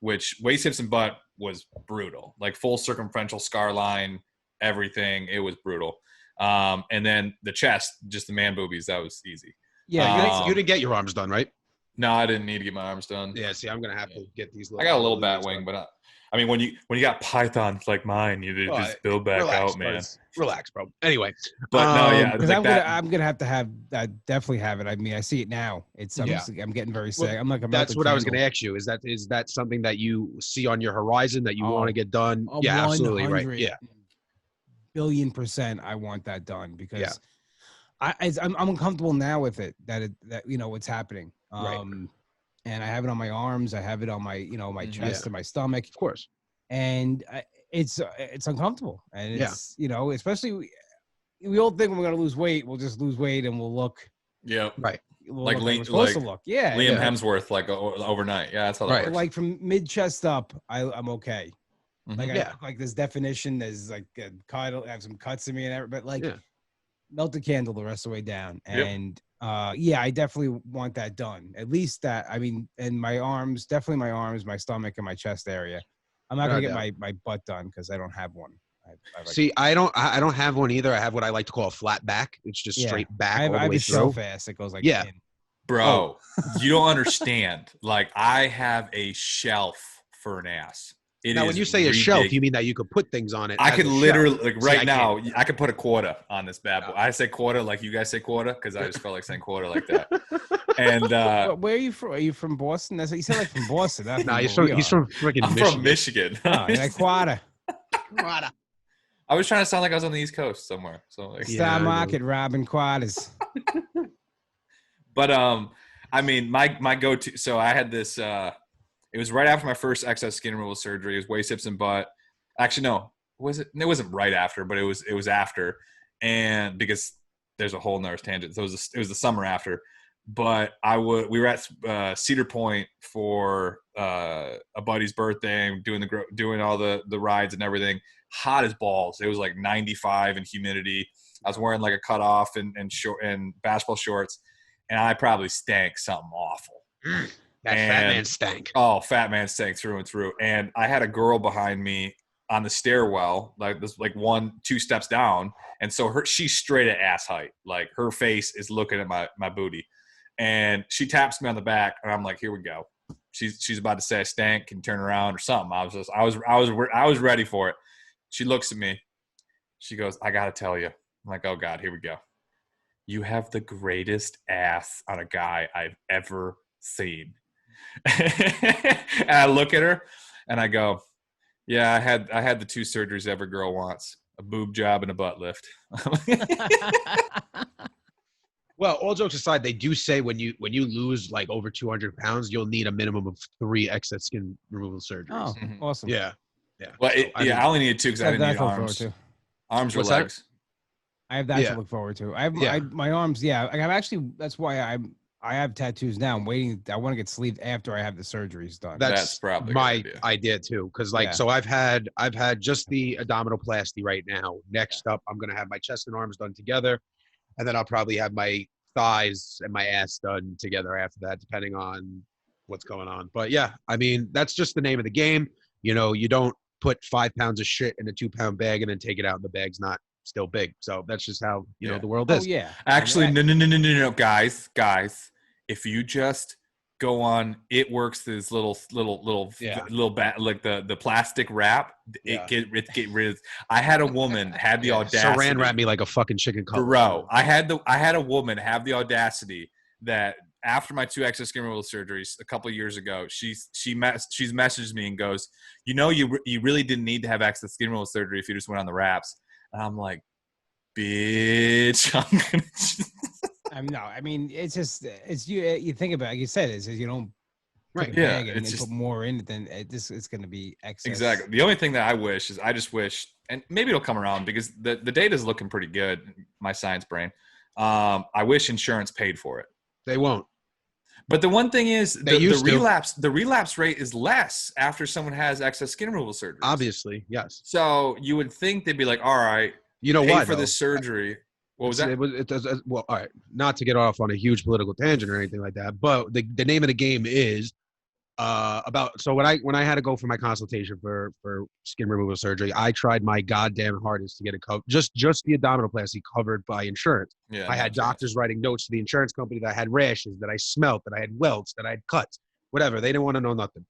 which waist hips and butt was brutal, like full circumferential scar line, everything. It was brutal. And then the chest, just the man boobies, that was easy. Yeah, you didn't get your arms done, right? No, I didn't need to get my arms done. Yeah, see, I'm gonna have to get these. I got a little bat wing, but I mean, when you got pythons like mine, you just build back out, man. Relax, bro. Anyway, but because I'm gonna have to definitely have it. I mean, I see it now. I'm getting very sick. Well, I'm like, that's what I was gonna ask you. Is that something that you see on your horizon that you want to get done? Yeah, absolutely, right. Yeah, $1,000,000,000%. I want that done because I'm uncomfortable now with it. That what's happening. And I have it on my arms. I have it on my, my chest and my stomach. Of course. And it's uncomfortable. And it's, especially we all think when we're going to lose weight, we'll just lose weight and we'll look. Yeah. Right. We'll like we're supposed to look. Yeah. Liam Hemsworth, like overnight. Yeah. That's how that works. Like from mid chest up, I'm okay. Like I look like this definition. There's like a cut, I have some cuts in me and everything, but like melt the candle the rest of the way down. And I definitely want that done. At least that, I mean, and my arms, definitely my arms, my stomach, and my chest area. I'm not gonna get my butt done because I don't have one. I don't have one either. I have what I like to call a flat back. It's just straight back all the way through. I have a shelf ass that goes like in. Bro, you don't understand. Like I have a shelf for an ass. Now, when you say a shelf, you mean that you could put things on it? I could literally, like right now, I could put a quarter on this bad boy. I say quarter like you guys say quarter because I just felt like saying quarter like that. And where are you from? Are you from Boston? That's what you sound like from Boston. No, he's from freaking Michigan. I'm from Michigan. Like quarter. I was trying to sound like I was on the East Coast somewhere. So like, Star Market, Robin Quatters. but I mean, my go-to. So I had this. It was right after my first excess skin removal surgery. It was waist, hips, and butt. Actually, no, was it? It wasn't right after, but it was after, and because there's a whole nother tangent. So it was the summer after. But we were at Cedar Point for a buddy's birthday, doing all the rides and everything. Hot as balls. It was like 95 and humidity. I was wearing like a cutoff and basketball shorts, and I probably stank something awful. Fat man stank. Oh, fat man stank through and through. And I had a girl behind me on the stairwell, like this, like 1-2 steps down, and so she's straight at ass height. Like her face is looking at my booty. And she taps me on the back, and I'm like, "Here we go." She's about to say I stank and turn around or something. I was ready for it. She looks at me. She goes, "I gotta tell you." I'm like, "Oh God, here we go." "You have the greatest ass on a guy I've ever seen." And I look at her, and I go, "Yeah, I had the 2 surgeries every girl wants: a boob job and a butt lift." Well, all jokes aside, they do say when you lose like over 200 pounds, you'll need a minimum of 3 excess skin removal surgeries. Oh, awesome. Yeah. Well, I only needed 2 because I didn't need arms. Arms or What's legs. I have that to look forward to. My arms. Yeah, I'm actually. That's why I have tattoos now. I'm waiting. I want to get sleeved after I have the surgeries done. That's probably my idea too. Because so I've had just the abdominoplasty right now. Next up, I'm gonna have my chest and arms done together, and then I'll probably have my thighs and my ass done together after that, depending on what's going on. But yeah, I mean, that's just the name of the game. You know, you don't put 5 pounds of shit in a 2-pound bag and then take it out, and the bag's not still big. So that's just how know the world is. Oh yeah. Actually, no, guys. If you just go on, it works. This little bat, like the plastic wrap. It get rid of. I had a woman had the audacity. Saran wrapped me like a fucking chicken cutlet. Bro, I had a woman have the audacity that after my 2 excess skin removal surgeries a couple of years ago, she's messaged me and goes, you really didn't need to have excess skin removal surgery if you just went on the wraps. And I'm like, bitch, I'm gonna. No, I mean, it's just you think about it, like you said, is you don't right. take a bag and put more in it than it's going to be excess. Exactly. The only thing that I just wish, and maybe it'll come around because the data is looking pretty good. My science brain. I wish insurance paid for it. They won't. But the one thing is the relapse rate is less after someone has excess skin removal surgery. Obviously, yes. So you would think they'd be like, all right, pay for this surgery. What was that? Well, all right. Not to get off on a huge political tangent or anything like that, but the name of the game is about. So when I had to go for my consultation for skin removal surgery, I tried my goddamn hardest to get it covered. Just the abdominoplasty covered by insurance. Yeah, I had doctors writing notes to the insurance company that I had rashes, that I smelt, that I had welts, that I had cuts, whatever. They didn't want to know nothing.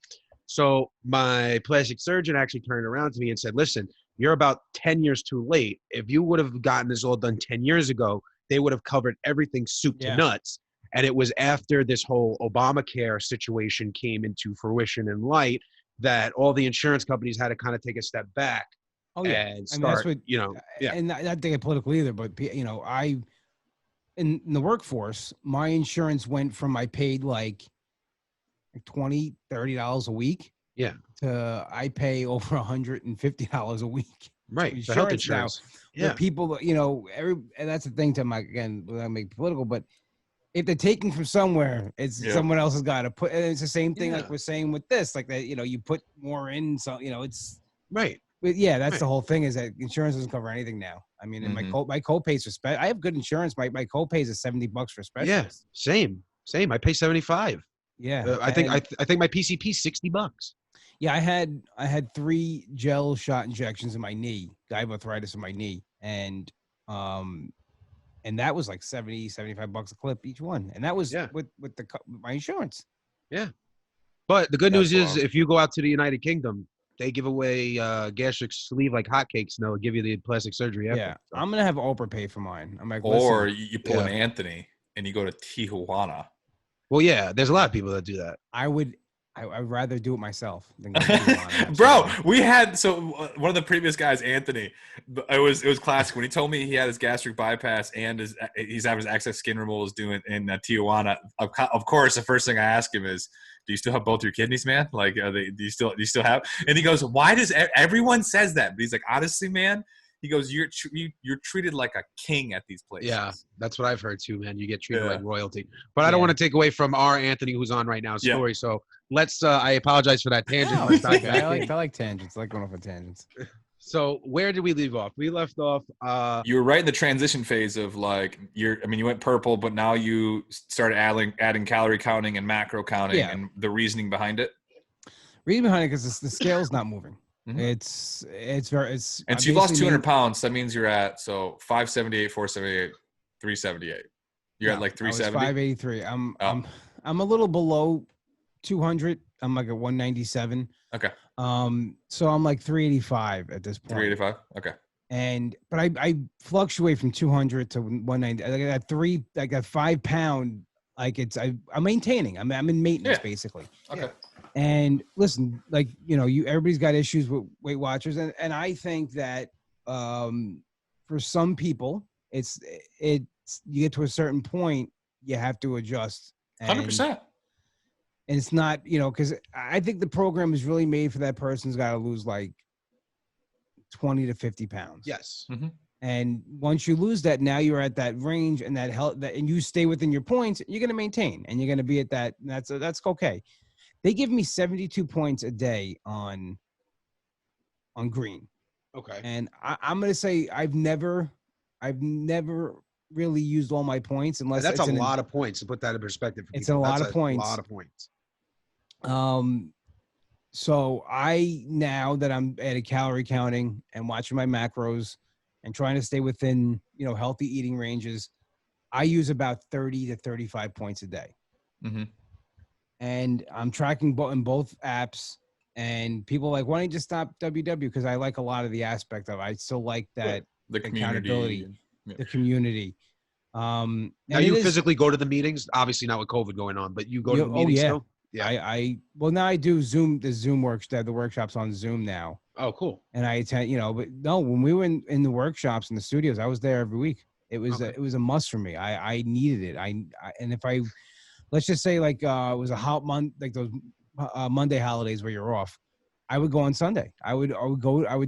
So my plastic surgeon actually turned around to me and said, "Listen, you're about 10 years too late. If you would have gotten this all done 10 years ago, they would have covered everything soup to nuts." And it was after this whole Obamacare situation came into fruition and light that all the insurance companies had to kind of take a step back. Oh yeah, and start, and not to get political either, but I in the workforce, my insurance went from I paid like $20-$30 a week. Yeah. I pay over $150 a week. Right. For health insurance. Now, the people, and that's the thing to without making political, but if they're taking from somewhere, it's someone else has got to put. And it's the same thing like we're saying with this, like that. You put more in, so it's right. But that's the whole thing is that insurance doesn't cover anything now. I mean, and my co-pays for I have good insurance. My co-pays is $70 for specialists. Yeah, same. I pay $75. Yeah, I think my PCP is $60. Yeah, I had 3 gel shot injections in my knee. I have arthritis in my knee, and that was like $75 a clip each one, and that was with my insurance. Yeah, but the good news is if you go out to the United Kingdom, they give away gastric sleeve like hotcakes, and they'll give you the plastic surgery after. Yeah, so I'm gonna have Oprah pay for mine. I'm like, or you pull an Anthony and you go to Tijuana. Well, yeah, there's a lot of people that do that. I would I'd rather do it myself than go to Tijuana. Bro, we had one of the previous guys, Anthony. It was classic when he told me he had his gastric bypass and he's having his excess skin removals doing in Tijuana. Of course, the first thing I ask him is, "Do you still have both your kidneys, man? Like, do you still have?" And he goes, "Why does everyone says that?" But he's like, "Honestly, man." He goes, you're treated like a king at these places. Yeah, that's what I've heard too, man. You get treated like royalty. But I don't want to take away from our Anthony who's on right now story. So let's. I apologize for that tangent. No, I like tangents. I like going off on tangents. So where did we leave off? We left off. You were right in the transition phase of like you went purple, but now you started adding calorie counting and macro counting and the reasoning behind it. Reasoning behind it because the scale's not moving. Mm-hmm. It's and so you lost 200 pounds. That means you're at 578, 478, 378. You're at like 370. 583. I'm a little below 200. I'm like at 197. Okay. So I'm like 385 at this point. 385. Okay. But I fluctuate from 200 to 190. I got 5 pound. Like I'm maintaining. I'm in maintenance basically. Okay. Yeah. And listen, like, everybody's got issues with Weight Watchers. And I think that for some people, it's you get to a certain point, you have to adjust. 100%. And it's not, because I think the program is really made for that person who's got to lose like 20 to 50 pounds. Yes. Mm-hmm. And once you lose that, now you're at that range and that health, and you stay within your points, you're going to maintain and you're going to be at that. And that's okay. They give me 72 points a day on green. Okay. And I'm going to say I've never really used all my points unless that's a lot of points to put that in perspective. It's a lot of points. A lot of points. So now that I'm at a calorie counting and watching my macros and trying to stay within, healthy eating ranges, I use about 30 to 35 points a day. Mm-hmm. And I'm tracking in both apps, and people are like, why don't you just stop WW? Because I like a lot of the aspect of it. I still like that the accountability, the community. Now you physically go to the meetings, obviously not with COVID going on, but you go to the meetings still? Yeah. Well, now I do Zoom, the workshops on Zoom now. Oh, cool. And I attend, but no, when we were in the workshops in the studios, I was there every week. It was it was a must for me. I needed it. And if I, let's just say like it was a hot month, like those Monday holidays where you're off, I would go on Sunday. I would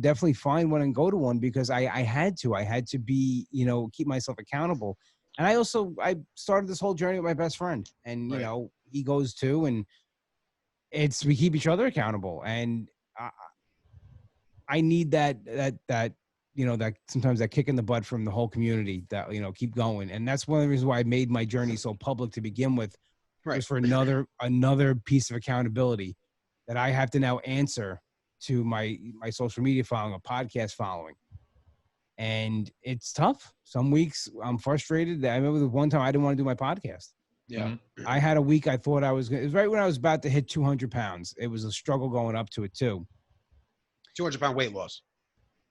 definitely find one and go to one because I had to be, keep myself accountable. And I started this whole journey with my best friend, and he goes too, and we keep each other accountable. And I need that sometimes that kick in the butt from the whole community that, keep going. And that's one of the reasons why I made my journey so public to begin with, was for another piece of accountability that I have to now answer to my social media following, a podcast following. And it's tough. Some weeks I'm frustrated. I remember the one time I didn't want to do my podcast. Yeah. I had a week I thought it was right when I was about to hit 200 pounds. It was a struggle going up to it too. 200-pound weight loss.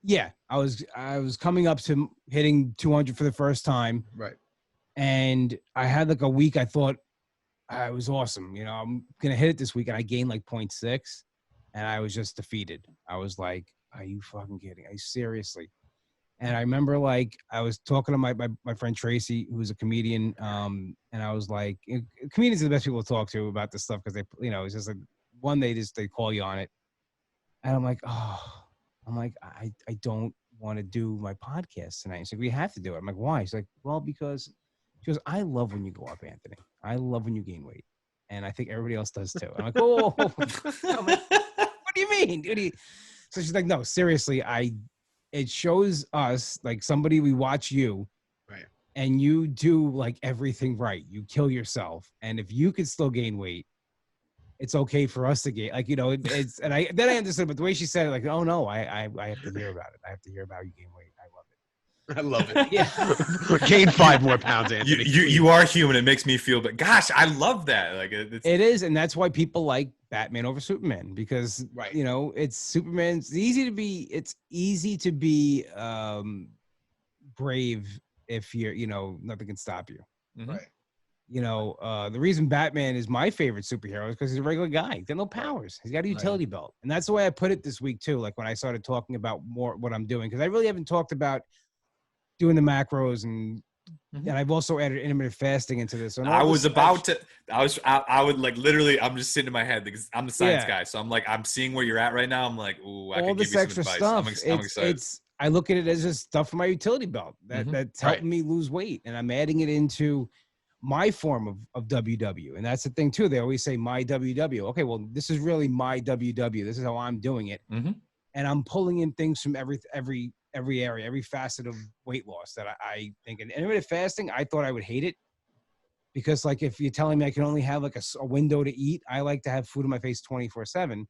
Yeah. I was coming up to hitting 200 for the first time. Right. And I had like a week I thought it was awesome. I'm going to hit it this week. And I gained like 0.6 and I was just defeated. I was like, are you fucking kidding? Are you seriously? And I remember like I was talking to my friend Tracy, who's a comedian. And I was like, comedians are the best people to talk to about this stuff because they, it's just like they call you on it. And I'm like, I don't want to do my podcast tonight. She's like, we have to do it. I'm like, why? She's like, well, because she goes, I love when you go up, Anthony. I love when you gain weight. And I think everybody else does too. I'm like, oh, I'm like, what do you mean? So she's like, no, seriously, it shows us like somebody, we watch you, right, and you do like everything right. You kill yourself. And if you could still gain weight, it's okay for us to gain, like, it's, and I understood, but the way she said it, like, oh no, I have to hear about it. I have to hear about you gain weight. I love it. Yeah. Gain 5 more pounds, Anthony. You are human. It makes me feel, but gosh, I love that. Like it is. And that's why people like Batman over Superman, because, it's Superman. It's easy to be brave if you're, nothing can stop you. Mm-hmm. Right. the reason Batman is my favorite superhero is because he's a regular guy. He's got no powers. He's got a utility belt. And that's the way I put it this week too. Like when I started talking about more what I'm doing, because I really haven't talked about doing the macros and I've also added intermittent fasting into this. So I would like literally, I'm just sitting in my head because I'm the science guy. So I'm like, I'm seeing where you're at right now. I'm like, ooh, I can give you some advice. Stuff. I'm excited. I look at it as just stuff for my utility belt that's helping me lose weight. And I'm adding it into my form of WW. And that's the thing too. They always say my WW. Okay, well, this is really my WW. This is how I'm doing it. And I'm pulling in things from every area, every facet of weight loss that I think. And intermittent fasting, I thought I would hate it because like if you're telling me I can only have like a window to eat, I like to have food in my face 24/7.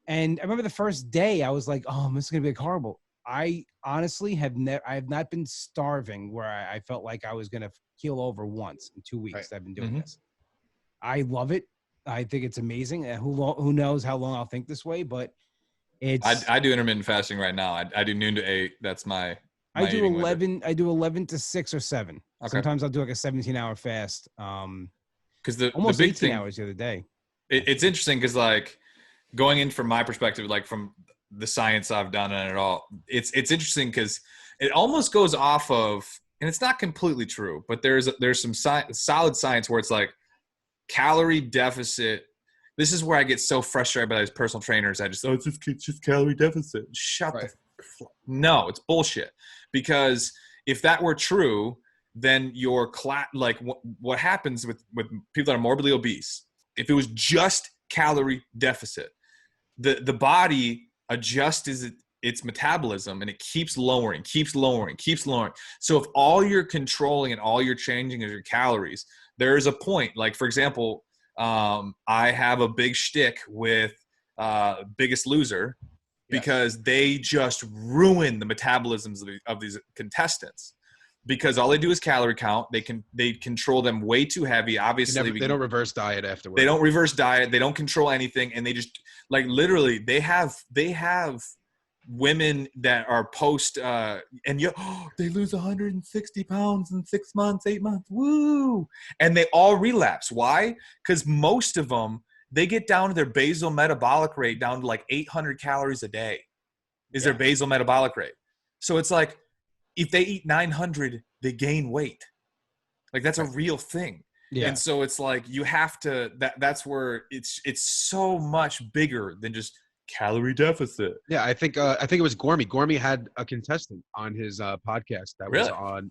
And I remember the first day I was like, oh, this is gonna be like horrible. I honestly I have not been starving where I felt like I was gonna keel over once in 2 weeks. I've been doing this. I love it. I think it's amazing. And who knows how long I'll think this way, but I do intermittent fasting right now. I do noon to 8. That's my I do 11. Window. I do 11 to 6 or 7. Okay. Sometimes I'll do like a 17-hour fast. Because almost the big 18 thing, hours the other day. It's interesting because like going in from my perspective, like from the science I've done and it all, it's interesting because it almost goes off of, and it's not completely true, but there's some solid science where it's like calorie deficit. This is where I get so frustrated by these personal trainers. It's just calorie deficit. No, it's bullshit. Because if that were true, then your what happens with people that are morbidly obese, if it was just calorie deficit, the body adjusts its metabolism and it keeps lowering. So if all you're controlling and all you're changing is your calories, there is a point. Like for example, I have a big shtick with Biggest Loser because they just ruin the metabolisms of these contestants because all they do is calorie count. They control them way too heavy. Obviously, they don't reverse diet afterwards. They don't reverse diet. They don't control anything, and they just like literally they have women that are post they lose 160 pounds in 6 months, 8 months, woo, and they all relapse. Why? Because most of them, they get down to their basal metabolic rate down to like 800 calories a day is their basal metabolic rate. So it's like if they eat 900, they gain weight. Like that's a real thing. And so it's like you have to that's where it's so much bigger than just calorie deficit. I think it was Gormy. Gormy had a contestant on his podcast that was on.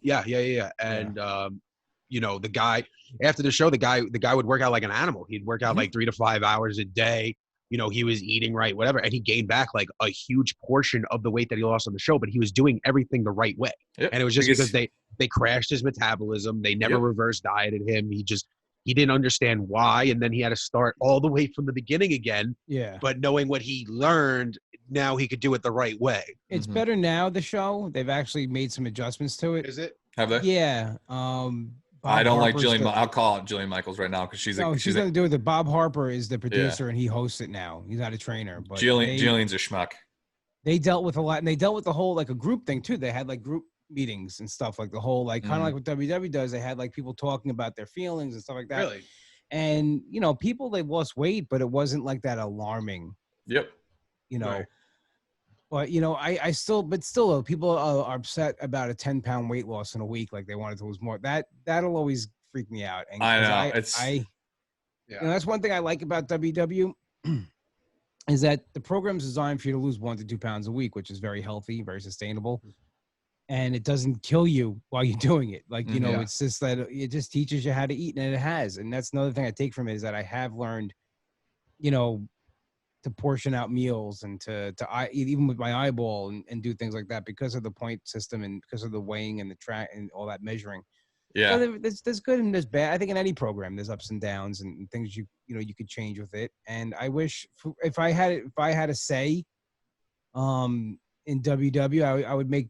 And the guy after the show, the guy would work out like an animal. He'd work out like 3 to 5 hours a day. He was eating right, whatever, and he gained back like a huge portion of the weight that he lost on the show. But he was doing everything the right way, and it was just because they crashed his metabolism. They never reverse dieted him. He didn't understand why, and then he had to start all the way from the beginning again. But knowing what he learned, now he could do it the right way. It's better now, the show. They've actually made some adjustments to it. Is it? Have they? Yeah. I don't like Jillian. I'll call it Jillian Michaels right now because she's nothing to do with it. Bob Harper is the producer and he hosts it now. He's not a trainer. But Jillian's a schmuck. They dealt with a lot, and they dealt with the whole like a group thing too. They had like group meetings and stuff, like the whole like kind of like what WW does. They had like people talking about their feelings and stuff like that. Really? And people, they lost weight, but it wasn't like that alarming. Right. But I still though, people are upset about a 10-pound weight loss in a week, like they wanted to lose more. That'll always freak me out. And I know that's one thing I like about WW is that the program's designed for you to lose 1 to 2 pounds a week, which is very healthy, very sustainable. And it doesn't kill you while you're doing it. Like, it's just that it just teaches you how to eat, and it has. And that's another thing I take from it is that I have learned, to portion out meals and to even with my eyeball and do things like that because of the point system and because of the weighing and the track and all that measuring. Yeah. So there's good and there's bad. I think in any program there's ups and downs and things you could change with it. And I wish if I had a say in WW, I would make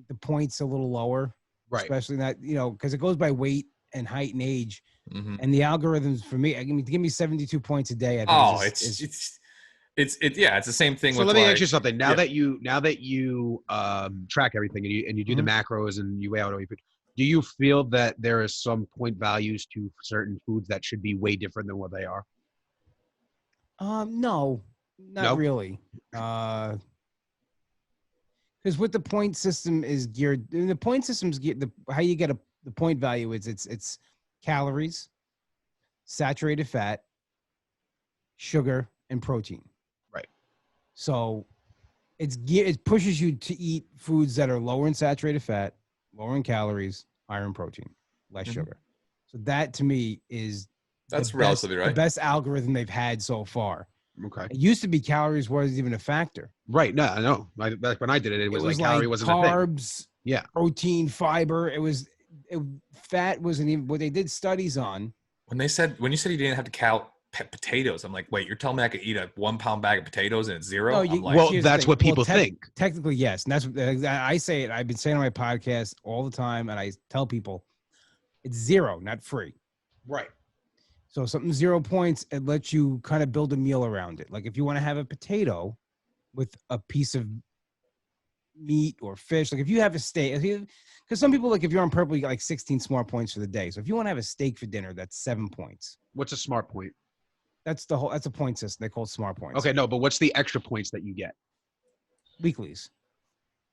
the points a little lower, right? Especially that because it goes by weight and height and age, and the algorithms for me, give me 72 points a day. I think it's the same thing. So let me ask you something. Now that you track everything and you do the macros and you weigh out all your food, Do you feel that there is some point values to certain foods that should be way different than what they are? No, not No? really. Because what the point system is geared, the point system's geared, how you get the point value is it's calories, saturated fat, sugar, and protein. Right. So it pushes you to eat foods that are lower in saturated fat, lower in calories, higher in protein, less sugar. So that to me is That's relatively right. The best algorithm they've had so far. Okay. It used to be calories wasn't even a factor. Right. No, I know. Back when I did it, it was like calorie wasn't carbs, a thing. Yeah. Protein, fiber. Fat wasn't even what they did studies on. When you said you didn't have to count potatoes, I'm like, wait, you're telling me I could eat a 1 pound bag of potatoes and it's zero? No, well, that's what people think. Technically, yes. And that's what I say it. I've been saying on my podcast all the time, and I tell people it's zero, not free. Right. So something 0 points, it lets you kind of build a meal around it. Like if you want to have a potato with a piece of meat or fish, like if you have a steak, because some people, like if you're on purple, you get like 16 smart points for the day. So if you want to have a steak for dinner, that's 7 points. What's a smart point? That's a point system. They call it smart points. Okay, no, but what's the extra points that you get? Weeklies.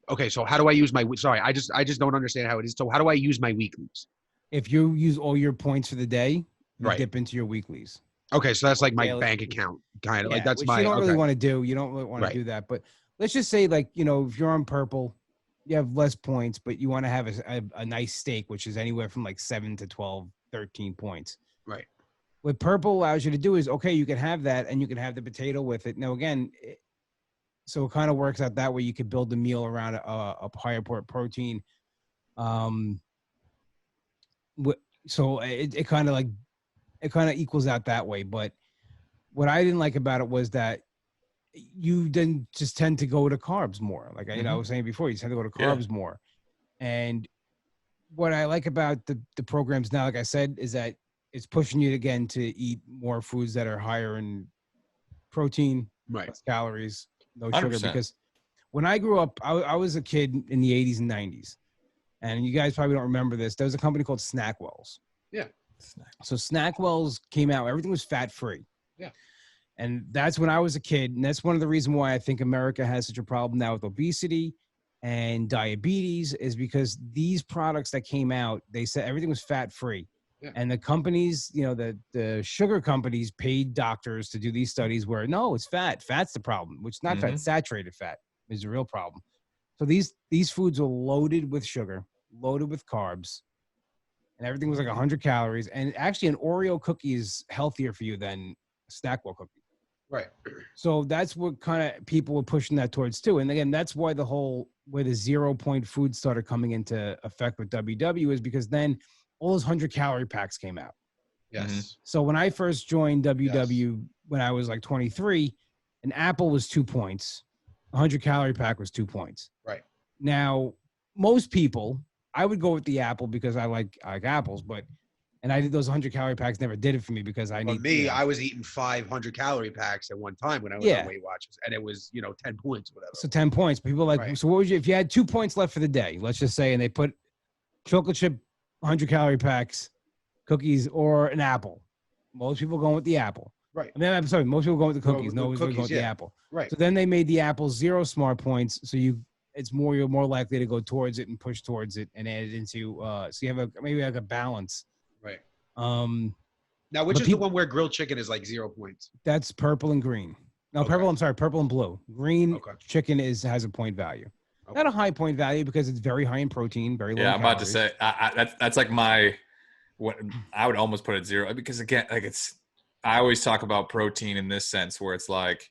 Okay, so how do I use my? Sorry, I just don't understand how it is. So how do I use my weeklies? If you use all your points for the day, you right, dip into your weeklies. Okay, so that's like my bank account, kind of like that's which my. You don't really want to do. You don't really want to do that. But let's just say, like, if you're on purple, you have less points, but you want to have a nice steak, which is anywhere from like 7 to 12, 13 points. Right. What purple allows you to do is, okay, you can have that and you can have the potato with it. Now, again, so it kind of works out that way. You could build the meal around a higher protein. So it kind of equals out that way. But what I didn't like about it was that you then just tend to go to carbs more. Like, I was saying before, you tend to go to carbs more. And what I like about the programs now, like I said, is that it's pushing you again to eat more foods that are higher in protein, less calories, no 100%. sugar. Because when I grew up, I was a kid in the 80s and 90s. And you guys probably don't remember this. There was a company called Snackwells. Yeah. So Snackwells came out. Everything was fat-free. Yeah. And that's when I was a kid. And that's one of the reasons why I think America has such a problem now with obesity and diabetes, is because these products that came out, they said everything was fat-free. Yeah. And the companies, the sugar companies paid doctors to do these studies where, no, it's fat. Fat's the problem, which is not fat. Saturated fat is the real problem. So these foods are loaded with sugar, loaded with carbs, and everything was like 100 calories. And actually, an Oreo cookie is healthier for you than a Snackwell cookie. Right. So that's what kind of people were pushing that towards too. And again, that's why where the 0 point food started coming into effect with WW is because then all those 100-calorie packs came out. Yes. So when I first joined WW when I was like 23, an apple was 2 points. A 100-calorie pack was 2 points. Right. Now, most people, I would go with the apple because I like apples, and I did those 100-calorie packs never did it for me because I was eating 500-calorie packs at one time when I was on Weight Watchers, and it was 10 points, whatever. So 10 points. People are like, so what would you if you had 2 points left for the day? Let's just say, and they put chocolate chip 100-calorie packs, cookies, or an apple. Most people going with the apple. Right. I mean, I'm sorry. Most people going with the cookies. No one's going with the apple. Right. So then they made the apple 0 smart points. So you're more likely to go towards it and push towards it and add it into. So you have maybe a balance. Right. Now, which is the one where grilled chicken is like 0 points? That's purple and green. No, purple. I'm sorry, purple and blue. Green chicken has a point value. Okay. Not a high point value because it's very high in protein, very low. Yeah, in I'm about to say that's like what I would almost put it 0 because again, like I always talk about protein in this sense where it's like,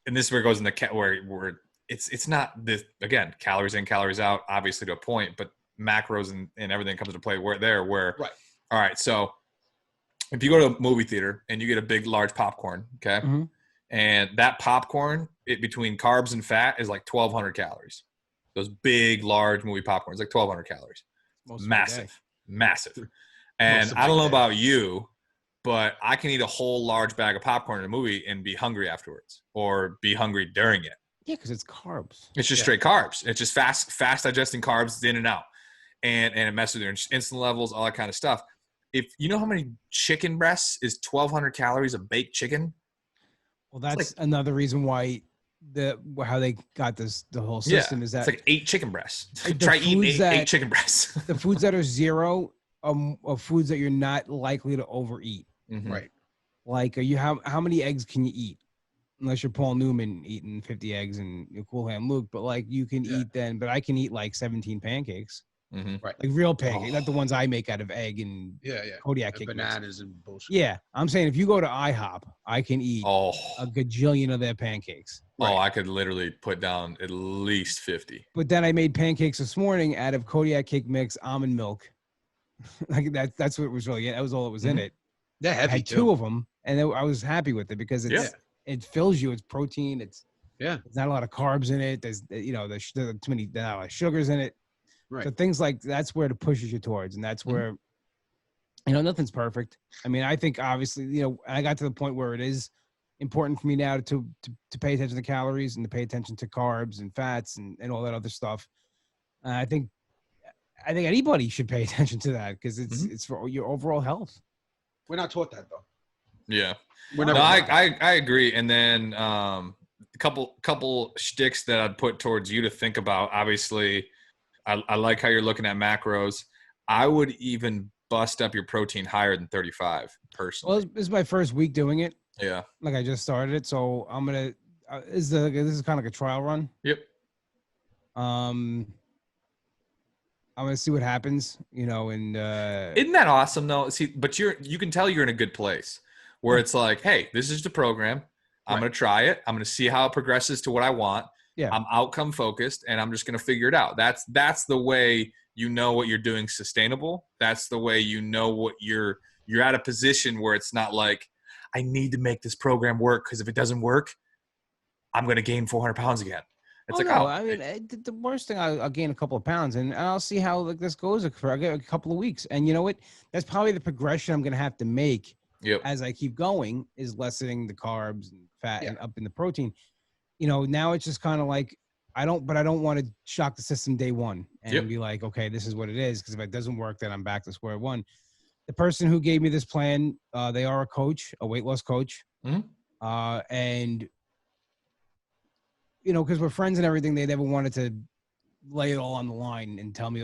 and this is where it goes in the where it's not this again, calories in, calories out, obviously to a point, but macros and everything comes into play where all right, so if you go to a movie theater and you get a big large popcorn, okay, and that popcorn between carbs and fat is like 1,200 calories. Those big large movie popcorns, like 1,200 calories. Massive. And I don't know about you, but I can eat a whole large bag of popcorn in a movie and be hungry afterwards or be hungry during it. Yeah, because it's carbs. It's just straight carbs. It's just fast digesting carbs in and out. and it messes with your insulin levels, all that kind of stuff. If you know how many chicken breasts is 1,200 calories of baked chicken. Well, that's like, another reason why how they got the whole system is that it's like 8 chicken breasts. Try eating eight chicken breasts. The foods that are zero are foods that you're not likely to overeat. Mm-hmm. Right. Like, how many eggs can you eat? Unless you're Paul Newman eating 50 eggs and you're Cool Hand Luke, but like you can eat then. But I can eat like 17 pancakes. Mm-hmm. Right. Like real pancakes, not the ones I make out of egg and Kodiak and bananas and bullshit. Yeah, I'm saying if you go to IHOP, I can eat a gajillion of their pancakes. Oh, I could literally put down at least 50. But then I made pancakes this morning out of Kodiak cake mix, almond milk. Like that's what it was really. That was all that was in it. Yeah, heavy I had 2 of them, and I was happy with it because it fills you. It's protein. It's not a lot of carbs in it. There's there's too many not a lot of sugars in it. Right. So things like that's where it pushes you towards, and that's where nothing's perfect. I mean, I think obviously I got to the point where it is important for me now to pay attention to calories and to pay attention to carbs and fats and all that other stuff. I think anybody should pay attention to that because it's for your overall health. We're not taught that though. Yeah, I agree. And then a couple shticks that I'd put towards you to think about. Obviously, I like how you're looking at macros. I would even bust up your protein higher than 35 personally. Well, this is my first week doing it. Yeah, like I just started it, so I'm gonna. This is kind of like a trial run. Yep. I'm gonna see what happens, and isn't that awesome though? See, but you can tell you're in a good place where it's like, hey, this is the program. I'm gonna try it. I'm gonna see how it progresses to what I want. Yeah. I'm outcome focused, and I'm just gonna figure it out. That's the way what you're doing sustainable. That's the way what you're at a position where it's not like I need to make this program work because if it doesn't work, I'm gonna gain 400 pounds again. It's I mean, the worst thing, I'll gain a couple of pounds, and I'll see how this goes for a couple of weeks. And you know what? That's probably the progression I'm going to have to make as I keep going is lessening the carbs and fat and up in the protein. Now it's just kind of like I don't want to shock the system day one and be like, okay, this is what it is. Because if it doesn't work, then I'm back to square one. The person who gave me this plan, they are a weight loss coach, and because we're friends and everything, they never wanted to lay it all on the line and tell me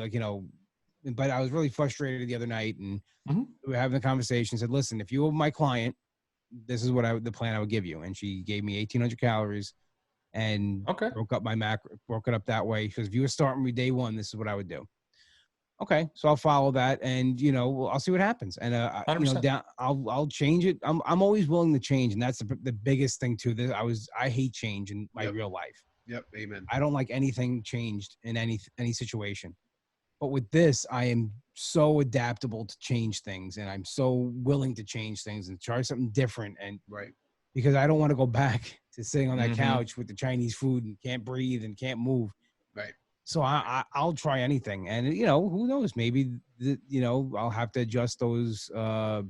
but I was really frustrated the other night and we were having a conversation, said, listen, if you were my client, this is what the plan I would give you. And she gave me 1,800 calories and broke up my broke it up that way. Because if you were starting me day one, this is what I would do. Okay. So I'll follow that and, I'll see what happens. And, I'll change it. I'm always willing to change. And that's the biggest thing too. I hate change in my real life. Yep. Amen. I don't like anything changed in any situation. But with this, I am so adaptable to change things. And I'm so willing to change things and try something different. And because I don't want to go back to sitting on that couch with the Chinese food and can't breathe and can't move. Right. So I'll try anything. And, who knows, maybe, I'll have to adjust those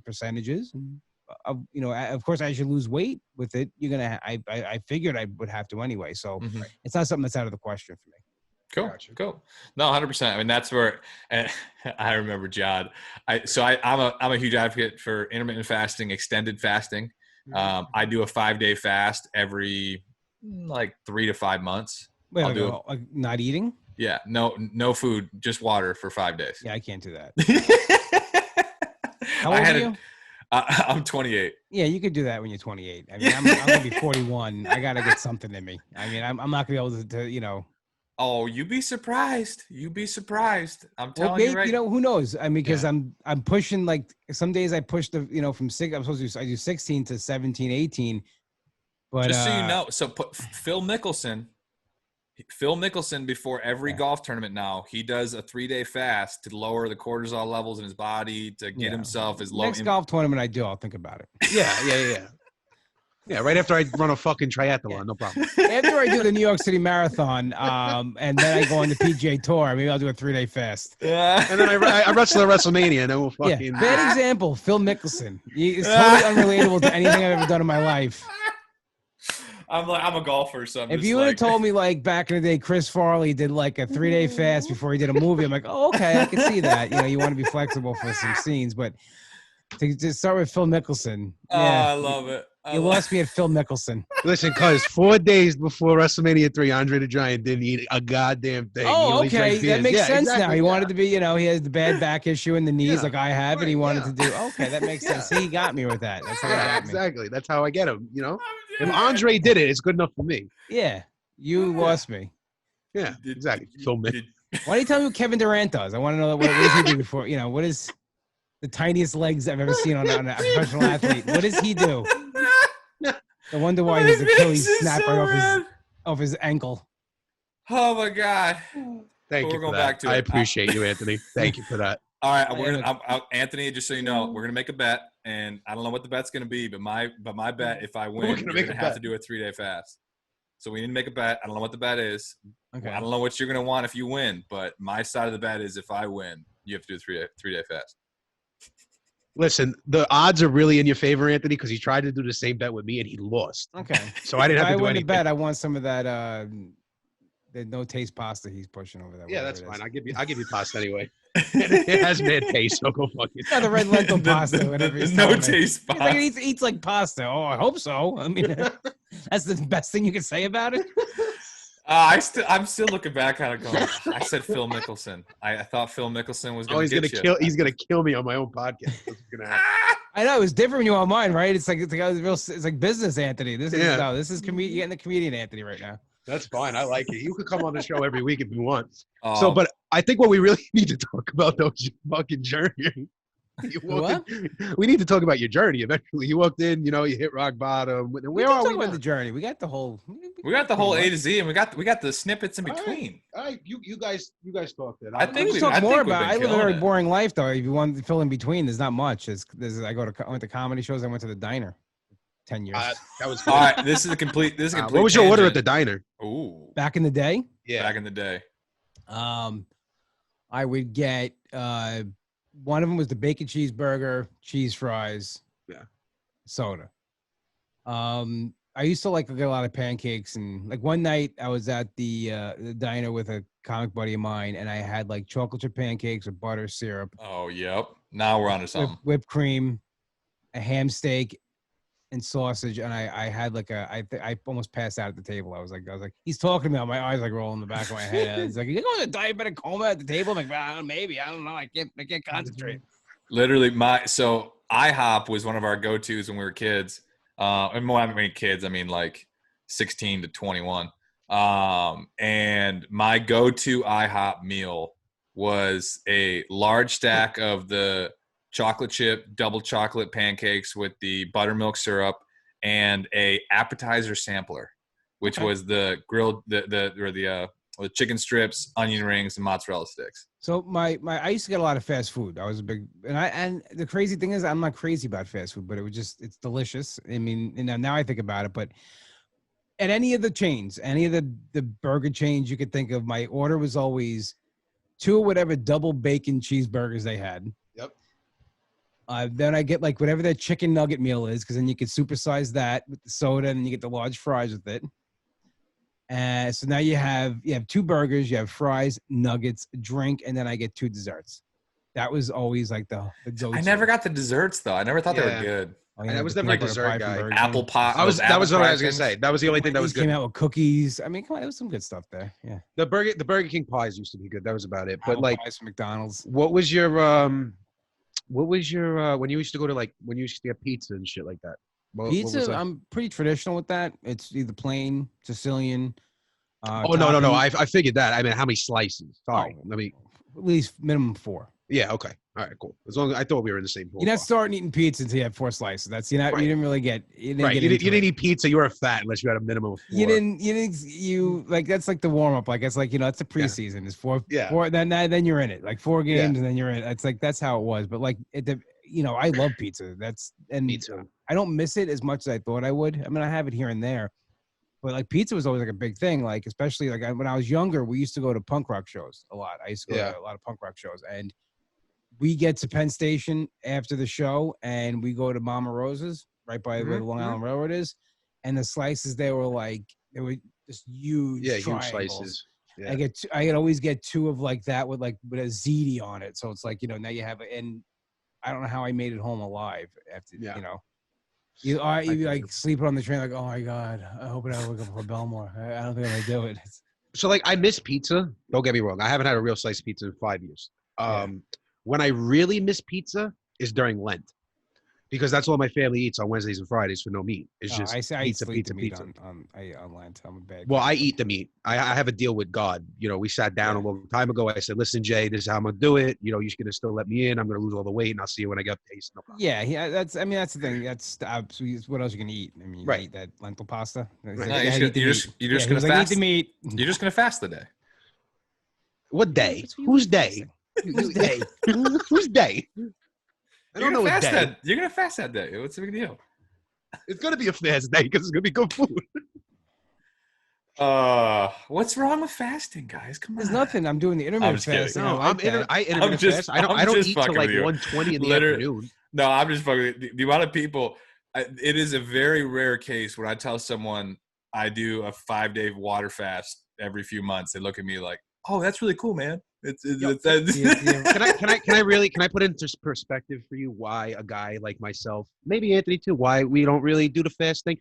percentages. And, of course, as you lose weight with it, you're going to, I figured I would have to anyway. So it's not something that's out of the question for me. Cool. Gotcha. Cool. No, 100%. I mean, that's where I remember John. I'm a huge advocate for intermittent fasting, extended fasting. I do a 5-day fast every 3 to 5 months. Wait, I'll do not eating? Yeah, no food, just water for 5 days. Yeah, I can't do that. How old are you? I'm 28. Yeah, you could do that when you're 28. I mean, I'm gonna be 41. I gotta get something in me. I mean, I'm not gonna be able to. Oh, you'd be surprised. I'm telling you right. Who knows? I mean, because I'm pushing some days I push from 6. I'm supposed to I do 16 to 17, 18. But just so you know, so put Phil Mickelson before every golf tournament now, he does a 3-day fast to lower the cortisol levels in his body to get himself as low. Next golf tournament I do, I'll think about it. Yeah. Yeah, right after I run a fucking triathlon, no problem. After I do the New York City Marathon, and then I go on the PGA Tour, maybe I'll do a 3-day fast. Yeah. And then I wrestle at WrestleMania, and then we'll fucking... Yeah, bad example, Phil Mickelson. He's totally unrelatable to anything I've ever done in my life. I'm a golfer, so I'm If just you would have like, told me like back in the day, Chris Farley did like a 3-day fast before he did a movie, I'm like, oh, okay, I can see that. You know, you want to be flexible for some scenes, but to start with Phil Mickelson, oh, yeah, I love it. you lost me at Phil Mickelson. Listen, cuz 4 days before WrestleMania 3, Andre the Giant didn't eat a goddamn thing. He Oh, only drank okay, that beers. makes Yeah, sense now. exactly, He yeah. wanted to be, you know, he has the bad back issue in the knees Yeah, like I have, and he right, wanted yeah. to do. Okay, that makes sense. Yeah. He got me with that. That's how he Yeah, got me. exactly. That's how I get him, you know? If Dude, Andre did it, it's good enough for me. Yeah, you lost me. Yeah, exactly. Phil Mickelson. Why don't you tell me what Kevin Durant does? I want to know what does he do before, you know, what is the tiniest legs I've ever seen on a professional athlete? What does he do? I wonder why his Achilles snapped right off his ankle. Oh my God. Thank But you we're for going that. back to I it. appreciate you, Anthony. Thank you for that. All right, we're gonna. Anthony, just so you know, we're gonna make a bet, and I don't know what the bet's gonna be, but my bet, if I win, you're gonna have to do a 3-day fast. So we need to make a bet. I don't know what the bet is. Okay. I don't know what you're gonna want if you win, but my side of the bet is if I win, you have to do a 3-day fast. Listen, the odds are really in your favor, Anthony, because he tried to do the same bet with me and he lost. Okay. So I didn't have to I do win the anything. bet. I want some of that the no taste pasta he's pushing over there. Yeah, that's fine. I'll give you pasta anyway. It has mad taste, so go fuck it. Yeah, the red lentil pasta, whatever. He's no telling me. taste He's pasta. like, he eats like pasta. Oh, I hope so. I mean, that's the best thing you can say about it. I'm still looking back at it going, I said Phil Mickelson. I thought Phil Mickelson was going to get you. He's gonna kill me on my own podcast. That's what's gonna happen. I know it's different when you're on mine, right? It's like business Anthony. This is you're getting the comedian Anthony right now. That's fine. I like it. You could come on the show every week if you want. Oh. But I think what we really need to talk about though is your fucking journey. We need to talk about your journey. Eventually, you walked in. You know, you hit rock bottom. Where are we about the journey? We got the whole. We got the whole A to Z, and we got the snippets in between. All right. You guys talk then. I think we talk more about. I live a very it. boring life though. If you want to fill in between, there's not much. I went to comedy shows. I went to the diner. 10 years. That was all right. This is a complete. What was your order at the diner? Ooh, back in the day. Yeah, back in the day. I would get one of them was the bacon cheeseburger, cheese fries, soda. I used to like to get a lot of pancakes, and like one night I was at the diner with a comic buddy of mine, and I had like chocolate chip pancakes with butter syrup. Oh, yep. Now we're on to something. Whipped cream, a ham steak, and sausage, and I had like I almost passed out at the table. I was like, he's talking to me, my eyes like rolling in the back of my head. He's like, you going to diabetic coma at the table? I'm like, well, maybe, I don't know. I can't concentrate. Literally, so IHOP was one of our go-tos when we were kids. And more, I mean kids, I mean like 16 to 21. And my go-to IHOP meal was a large stack of the chocolate chip double chocolate pancakes with the buttermilk syrup and a appetizer sampler, which was the grilled the chicken strips, onion rings, and mozzarella sticks. So I used to get a lot of fast food. I was a big and the crazy thing is I'm not crazy about fast food, but it's delicious. I mean, now I think about it, but at any of the chains, any of the burger chains you could think of, my order was always 2 or whatever double bacon cheeseburgers they had. Yep. Then I get like whatever their chicken nugget meal is, because then you could supersize that with the soda, and you get the large fries with it. So now you have 2 burgers, you have fries, nuggets, drink, and then I get 2 desserts. That was always like the go-to. I never got the desserts though. I never thought they were good. I was never a dessert guy. Apple pie. That was what I was gonna say. That was the only thing that was good. Came out with cookies. I mean, come on, there was some good stuff there. Yeah. The Burger King pies used to be good. That was about it. But Apple like pies from McDonald's. What was your when you used to go to when you used to get pizza and shit like that? Pizza, I'm pretty traditional with that. It's either plain, Sicilian. No. I figured that. I mean, how many slices? Sorry. Let me at least minimum 4. Yeah. Okay. All right. Cool. As long as I thought we were in the same. You're not starting eating pizza until you have 4 slices. That's you didn't really get. You didn't eat pizza. You were fat unless you had a minimum of 4. You like that's like the warm up. Like it's like it's the preseason. It's 4. Yeah. 4. Then you're in it. Like 4 games and then you're in. It's like that's how it was. But like I love pizza. Me too. I don't miss it as much as I thought I would. I mean, I have it here and there. But like pizza was always like a big thing, like especially like when I was younger, we used to go to punk rock shows a lot. I used to go to a lot of punk rock shows, and we get to Penn Station after the show, and we go to Mama Rosa's right by where the Long Island Railroad is, and the slices they were just huge Yeah, triangles. huge slices. Yeah. I could always get 2 of like that with a ziti on it. So it's like, now you have it, and I don't know how I made it home alive after, You like sleeping on the train, like, oh my God, I hope I don't wake up for Belmore. I don't think I'm gonna do it. So like I miss pizza. Don't get me wrong. I haven't had a real slice of pizza in 5 years. When I really miss pizza is during Lent, because that's all my family eats on Wednesdays and Fridays for no meat. It's just pizza. On Lent. I'm a bad. Well, I eat the meat. I have a deal with God. We sat down a long time ago. I said, listen, Jay, this is how I'm gonna do it. You're gonna still let me in. I'm gonna lose all the weight, and I'll see you when I get up taste. No problem. Yeah. That's the thing. That's what else you gonna eat? I mean, you eat that lentil pasta. Right. No, you're just gonna fast. Eat the meat. You're just gonna fast the day. What day? Whose day? Whose day? Whose day? I don't know what day. You're gonna fast that day. What's the big deal? It's gonna be a fast day because it's gonna be good food. What's wrong with fasting, guys? Come on. There's nothing. I'm doing the intermittent fasting. No, I intermittent fast. I don't eat till like 1:20 in the afternoon. No, I'm just fucking. The amount of people. It is a very rare case when I tell someone I do a 5-day water fast every few months. They look at me like, "Oh, that's really cool, man." Can I put into perspective for you why a guy like myself, maybe Anthony too, why we don't really do the fast thing?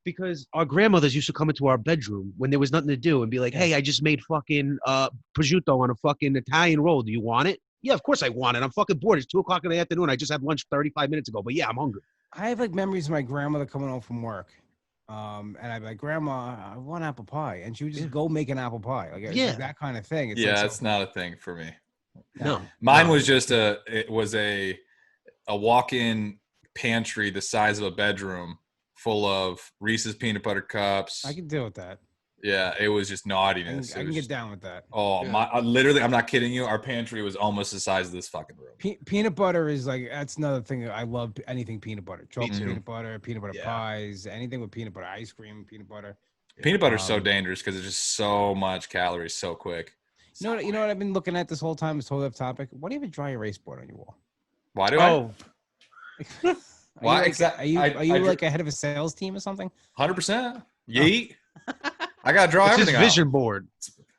Because our grandmothers used to come into our bedroom when there was nothing to do and be like, "Hey, I just made fucking prosciutto on a fucking Italian roll. Do you want it?" Yeah, of course I want it. I'm fucking bored. It's 2:00 in the afternoon. I just had lunch 35 minutes ago. But yeah, I'm hungry. I have memories of my grandmother coming home from work. And I'd be like, "Grandma, I want apple pie," and she would just go make an apple pie, like that kind of thing. It's not a thing for me. No, mine was just a walk-in pantry the size of a bedroom, full of Reese's peanut butter cups. I can deal with that. Yeah, it was just naughtiness. I can get down with that. Oh, yeah. Literally, I'm not kidding you. Our pantry was almost the size of this fucking room. Peanut butter is that's another thing. I love anything peanut butter. Chocolate peanut butter pies, anything with peanut butter, ice cream, peanut butter. Peanut butter is so dangerous because it's just so much calories so quick. You know what I've been looking at this whole time? It's totally off topic. Why do you have a dry erase board on your wall? Why do I? Why exactly? Are you like a head of a sales team or something? 100%. Yeet. I gotta draw everything out. Vision board.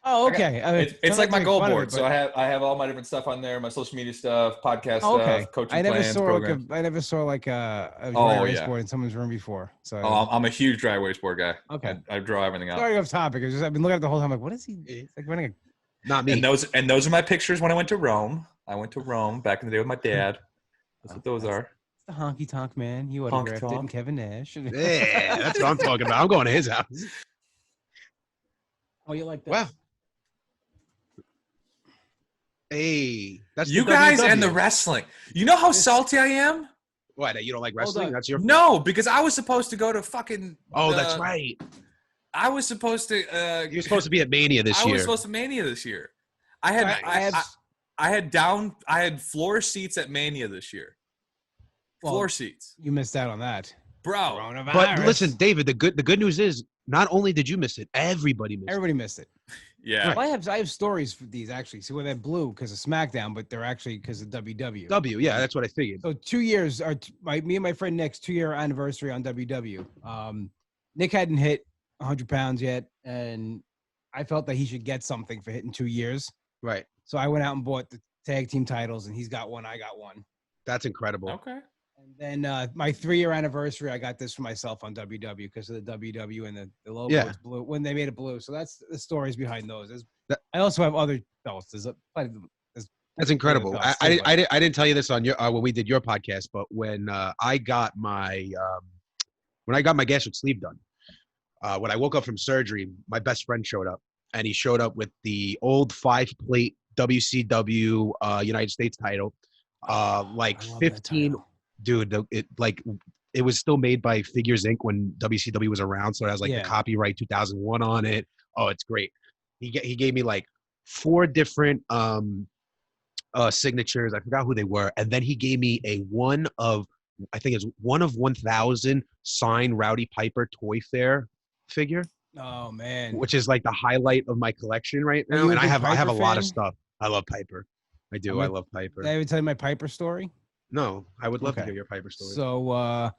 Oh, okay. It's like my goal board. So I have all my different stuff on there, my social media stuff, podcast stuff, coaching plans, programs. I never saw like a dry erase board in someone's room before. So I'm a huge dry erase board guy. Okay. I draw everything out. Sorry off topic. I've been looking at the whole time like, what is he? It's like running Not me. And those are my pictures when I went to Rome. I went to Rome back in the day with my dad. That's what those are. The honky tonk man. You autographed it, and Kevin Nash. Yeah, that's what I'm talking about. I'm going to his house. Oh, you like that? Wow. Hey, that's you guys and the wrestling. You know how salty I am? What? You don't like wrestling? That's your no, because I was supposed to go to fucking. Oh, that's right. I was supposed to. You're supposed to be at Mania this year. I was supposed to Mania this year. I had floor seats at Mania this year. Floor seats. You missed out on that, bro. But listen, David. The good news is not only did you miss it, everybody missed it. Yeah. Well, I have stories for these actually. See, where they're blue because of SmackDown, but they're actually because of WW. Yeah, that's what I figured. So 2 years me and my friend Nick's 2-year anniversary on WW. Nick hadn't hit 100 pounds yet, and I felt that he should get something for hitting 2 years. Right. So I went out and bought the tag team titles, and he's got one, I got one. That's incredible. Okay. And then my 3-year anniversary, I got this for myself on WW because of the WW and the logo is blue when they made it blue. So that's the stories behind those. I also have other belts. That's incredible. I didn't tell you this on your when we did your podcast, but when I got my gastric sleeve done, when I woke up from surgery, my best friend showed up, and he showed up with the old 5-plate WCW United States title, 15. Dude, it was still made by Figures Inc. when WCW was around, so it has the copyright 2001 on it. Oh, it's great. He gave me 4 different signatures. I forgot who they were, and then he gave me a one of 1,000 signed Rowdy Piper Toy Fair figure. Oh man, which is the highlight of my collection right now. And I have a lot of stuff. I love Piper. I do. I love Piper. Did I ever tell you my Piper story? No, I would love to hear your Piper story. So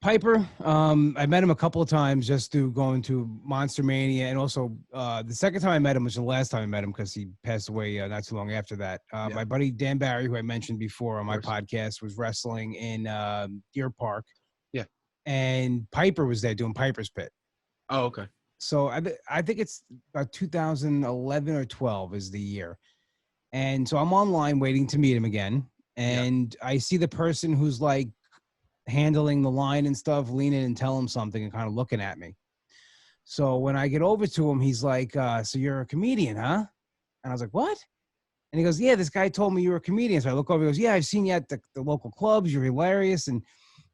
Piper, I met him a couple of times just through going to Monster Mania, and also the second time I met him was the last time I met him because he passed away not too long after that. My buddy Dan Barry, who I mentioned before on my podcast, was wrestling in Deer Park. Yeah, and Piper was there doing Piper's Pit. Oh, okay. So I think it's about 2011 or 12 is the year, and so I'm online waiting to meet him again, and I see the person who's like handling the line and stuff, lean in and tell him something and kind of looking at me. So when I get over to him, he's like, so you're a comedian, huh? And I was like, what? And he goes, yeah, this guy told me you were a comedian. So I look over, he goes, yeah, I've seen you at the local clubs. You're hilarious. And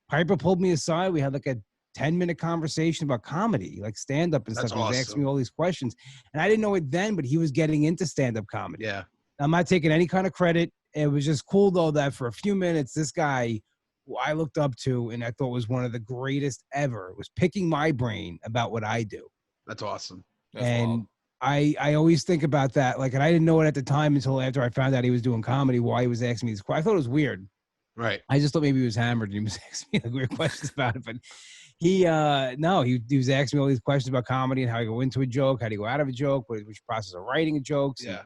Piper pulled me aside. We had like a 10-minute conversation about comedy, like stand-up and stuff. He was asking me all these questions. And I didn't know it then, but he was getting into stand-up comedy. Yeah. I'm not taking any kind of credit. It was just cool, though, that for a few minutes, this guy who I looked up to and I thought was one of the greatest ever was picking my brain about what I do. That's awesome. That's and wild. I always think about that. Like, and I didn't know it at the time until after I found out he was doing comedy, why he was asking me these questions. I thought it was weird. Right. I just thought maybe he was hammered and he was asking me like weird questions about it. But he was asking me all these questions about comedy and how to go into a joke, how to go out of a joke, which process of writing a joke. Yeah.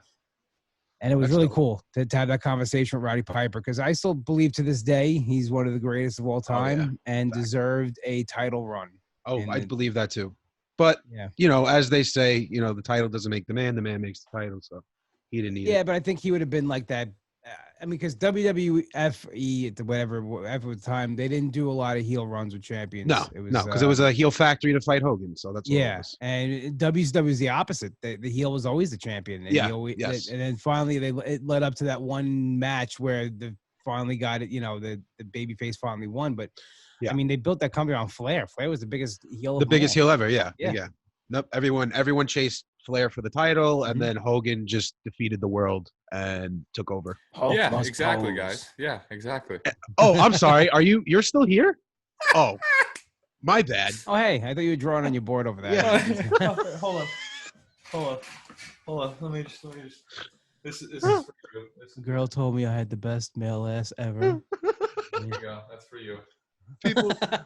And it was really cool to have that conversation with Roddy Piper, because I still believe to this day he's one of the greatest of all time and deserved a title run. Oh, I believe that too. But, you know, as they say, you know, the title doesn't make the man makes the title. So he didn't need it. Yeah, but I think he would have been like that. I mean, because WWFE at the time, they didn't do a lot of heel runs with champions. No, because it was a heel factory to fight Hogan. So that's what it was. And WCW was the opposite. The heel was always the champion. And and then finally, it led up to that one match where finally got it. You know, the babyface finally won. But I mean, they built that company on Flair. Flair was the biggest heel. The biggest heel ever. Yeah. Nope. Everyone chased Flair for the title, and then Hogan just defeated the world and took over. Yeah, exactly, guys. Yeah, exactly. Oh, I'm sorry. You're still here? Oh, my bad. Oh, hey, I thought you were drawing on your board over there. Yeah. Hold on. Let me just. This is for you. The girl told me I had the best male ass ever. There you go. That's for you.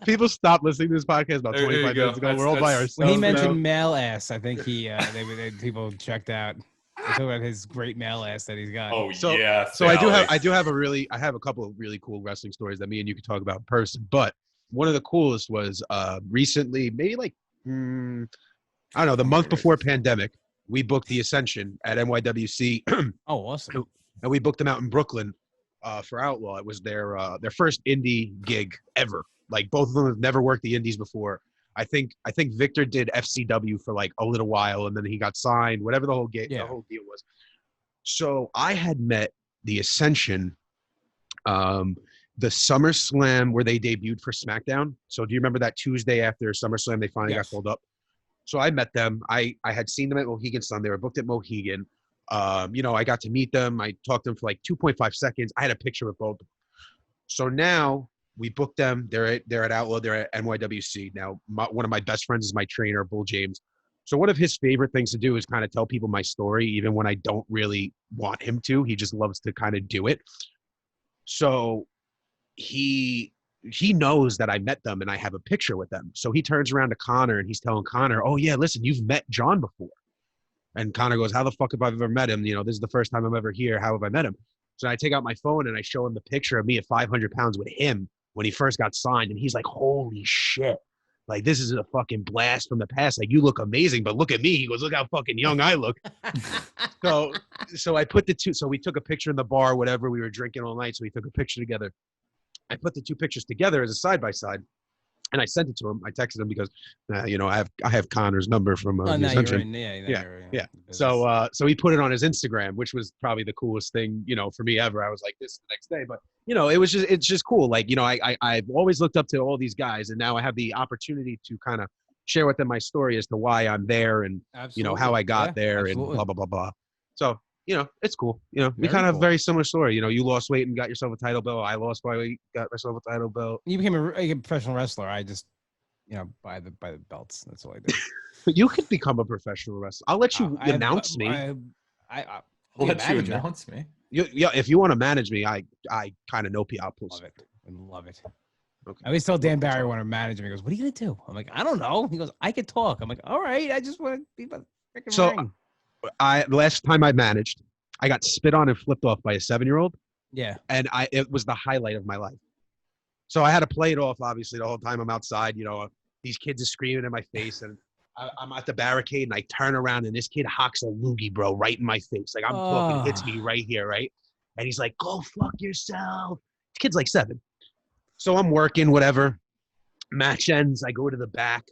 People stopped listening to this podcast about 25 minutes ago. We're all by ourselves. When he mentioned male ass, I think people checked out. They talk about his great male ass that he's got. Oh, so, yeah. So I have a couple of really cool wrestling stories that me and you could talk about in person. But one of the coolest was recently, maybe like I don't know, the month before pandemic, we booked the Ascension at NYWC. Oh, awesome! And we booked them out in Brooklyn. For Outlaw. It was their first indie gig ever. Like, both of them have never worked the indies before. I think Victor did FCW for like a little while, and then he got signed, whatever the whole deal was. So I had met the Ascension the SummerSlam where they debuted for SmackDown. So do you remember that Tuesday after SummerSlam they finally got called up? So I met them. I had seen them at Mohegan Sun. They were booked at Mohegan. You know, I got to meet them. I talked to them for like 2.5 seconds. I had a picture with both of them. So now we booked them. They're at Outlaw. They're at NYWC. Now, one of my best friends is my trainer, Bull James. So one of his favorite things to do is kind of tell people my story, even when I don't really want him to. He just loves to kind of do it. So he knows that I met them and I have a picture with them. So he turns around to Connor and he's telling Connor, oh, yeah, listen, you've met John before. And Connor goes, how the fuck have I ever met him? You know, this is the first time I'm ever here. How have I met him? So I take out my phone and I show him the picture of me at 500 pounds with him when he first got signed. And he's like, holy shit. Like, this is a fucking blast from the past. Like, you look amazing, but look at me. He goes, look how fucking young I look. So I put the two. So we took a picture in the bar, whatever. We were drinking all night. So we took a picture together. I put the two pictures together as a side-by-side. And I sent it to him. I texted him because, you know, I have Connor's number from the Ascension. Yeah. So he put it on his Instagram, which was probably the coolest thing, you know, for me ever. I was like, this is the next day. But, you know, it's just cool. Like, you know, I've always looked up to all these guys, and now I have the opportunity to kind of share with them my story as to why I'm there and, you know, how I got there and blah, blah, blah, blah. So, you know, it's cool. You know, we kind of have a very similar story. You know, you lost weight and got yourself a title belt. I lost weight, got myself a title belt. You became a professional wrestler. I just, you know, buy the belts. That's all I do. You could become a professional wrestler. I'll let you announce me. I'll let you announce me. Yeah, if you want to manage me, I kind of know people. I'll pull Love it. Okay. I always tell Dan Barry when I'm managing, he goes, "What are you gonna do?" I'm like, "I don't know." He goes, "I could talk." I'm like, "All right, I just want to be by the freaking So ring." the last time I managed, I got spit on and flipped off by a 7-year-old, Yeah. and it was the highlight of my life. So I had to play it off, obviously, the whole time I'm outside. These kids are screaming in my face, and I'm at the barricade, and I turn around, and this kid hocks a loogie, bro, right in my face. Like, I'm talking, hits me right here, right? And he's like, "Go fuck yourself." This kid's like 7. So I'm working, whatever. Match ends. I go to the back,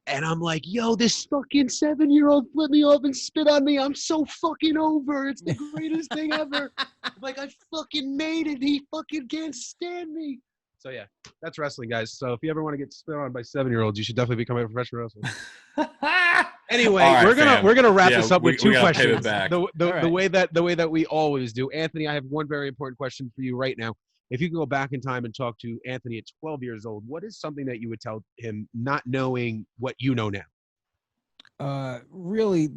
and I'm like, "Yo, this fucking 7-year-old flipped me off and spit on me. I'm so fucking over. It's the greatest thing ever." I'm like, "I fucking made it. He fucking can't stand me." So yeah, that's wrestling, guys. So if you ever want to get spit on by 7-year-olds, you should definitely become a professional wrestler. Anyway, All right, we're gonna wrap Yeah, this up with we 2 gotta pay questions. it back. The way that we always do. Anthony, I have one very important question for you right now. If you could go back in time and talk to Anthony at 12 years old, what is something that you would tell him, not knowing what you know now? Really,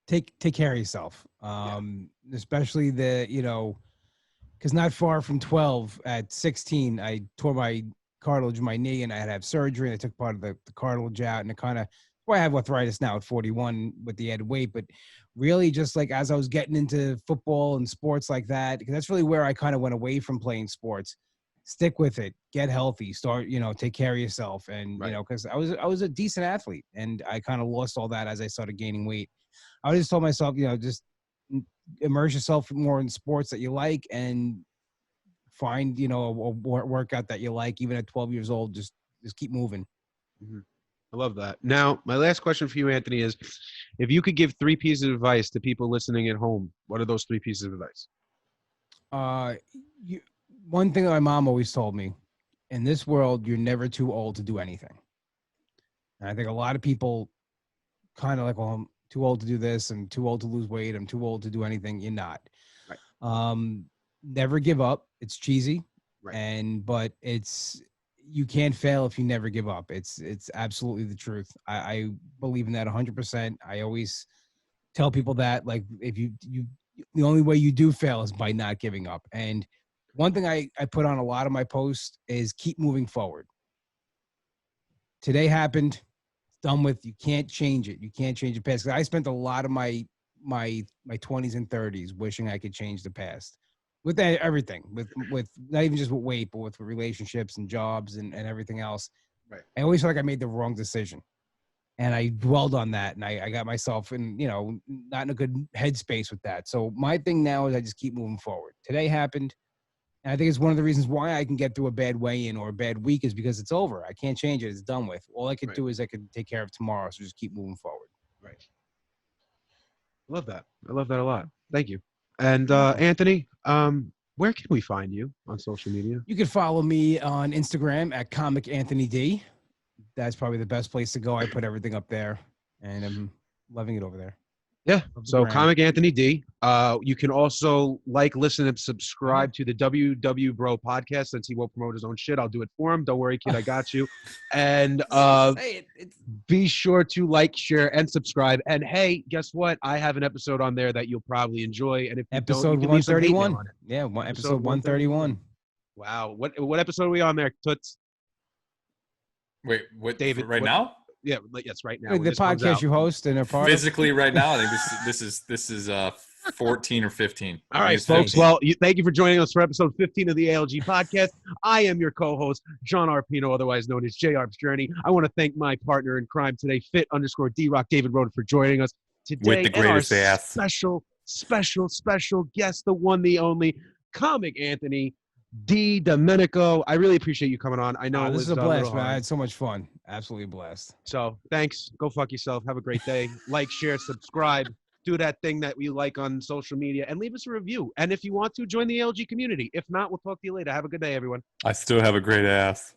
take care of yourself. Especially because not far from 12, at 16, I tore my cartilage in my knee, and I had to have surgery. And I took part of the cartilage out, and it kind of, why I have arthritis now at 41 with the added weight. But really, just like as I was getting into football and sports like that, because that's really where I kind of went away from playing sports. Stick with it, get healthy, start, take care of yourself. And, Right. because I was a decent athlete, and I kind of lost all that as I started gaining weight. I just told myself, just immerse yourself more in sports that you like, and find, a workout that you like, even at 12 years old. Just keep moving. Mm-hmm. I love that. Now, my last question for you, Anthony, is if you could give 3 pieces of advice to people listening at home, what are those 3 pieces of advice? One thing that my mom always told me: in this world, you're never too old to do anything. And I think a lot of people kind of like, well, I'm too old to do this. I'm too old to lose weight. I'm too old to do anything. You're not. Right. Never give up. It's cheesy. Right. But you can't fail if you never give up. It's absolutely the truth. I believe in that 100%. I always tell people that, like, if you the only way you do fail is by not giving up. And one thing I put on a lot of my posts is keep moving forward. Today happened, it's done with. You can't change it. You can't change the past. I spent a lot of my 20s and 30s wishing I could change the past. With everything, with not even just with weight, but with relationships and jobs and everything else. Right. I always felt like I made the wrong decision. And I dwelled on that, and I got myself in, not in a good headspace with that. So my thing now is I just keep moving forward. Today happened, and I think it's one of the reasons why I can get through a bad weigh-in or a bad week is because it's over. I can't change it. It's done with. All I could do is I could take care of tomorrow, so just keep moving forward. Right. I love that. I love that a lot. Thank you. And Anthony, where can we find you on social media? You can follow me on Instagram at Comic Anthony D. That's probably the best place to go. I put everything up there, and I'm loving it over there. Yeah. So Comic Anthony D. You can also listen, and subscribe to the WW Bro podcast. Since he won't promote his own shit, I'll do it for him. Don't worry, kid, I got you. And be sure to like, share, and subscribe. And hey, guess what? I have an episode on there that you'll probably enjoy. And if you episode don't, 131. Yeah, episode 131. Wow. What episode are we on there, Toots? Wait, what? David, now? Yeah, yes, right now. The podcast you host and are part physically of? Right now, I think this is 14 or 15. All right, folks. Well, thank you for joining us for episode 15 of the ALG podcast. I am your co-host, John Arpino, otherwise known as J. Arp's Journey. I want to thank my partner in crime today, Fit_D-Rock, David Roden, for joining us today. With the greatest ass. Special guest, the one, the only, Comic Anthony DiDomenico. I really appreciate you coming on. I know this is a blast, man. I had so much fun. Absolutely a blast. So thanks. Go fuck yourself. Have a great day. Like, share, subscribe. Do that thing that we like on social media and leave us a review. And if you want to, join the ALG community. If not, we'll talk to you later. Have a good day, everyone. I still have a great ass.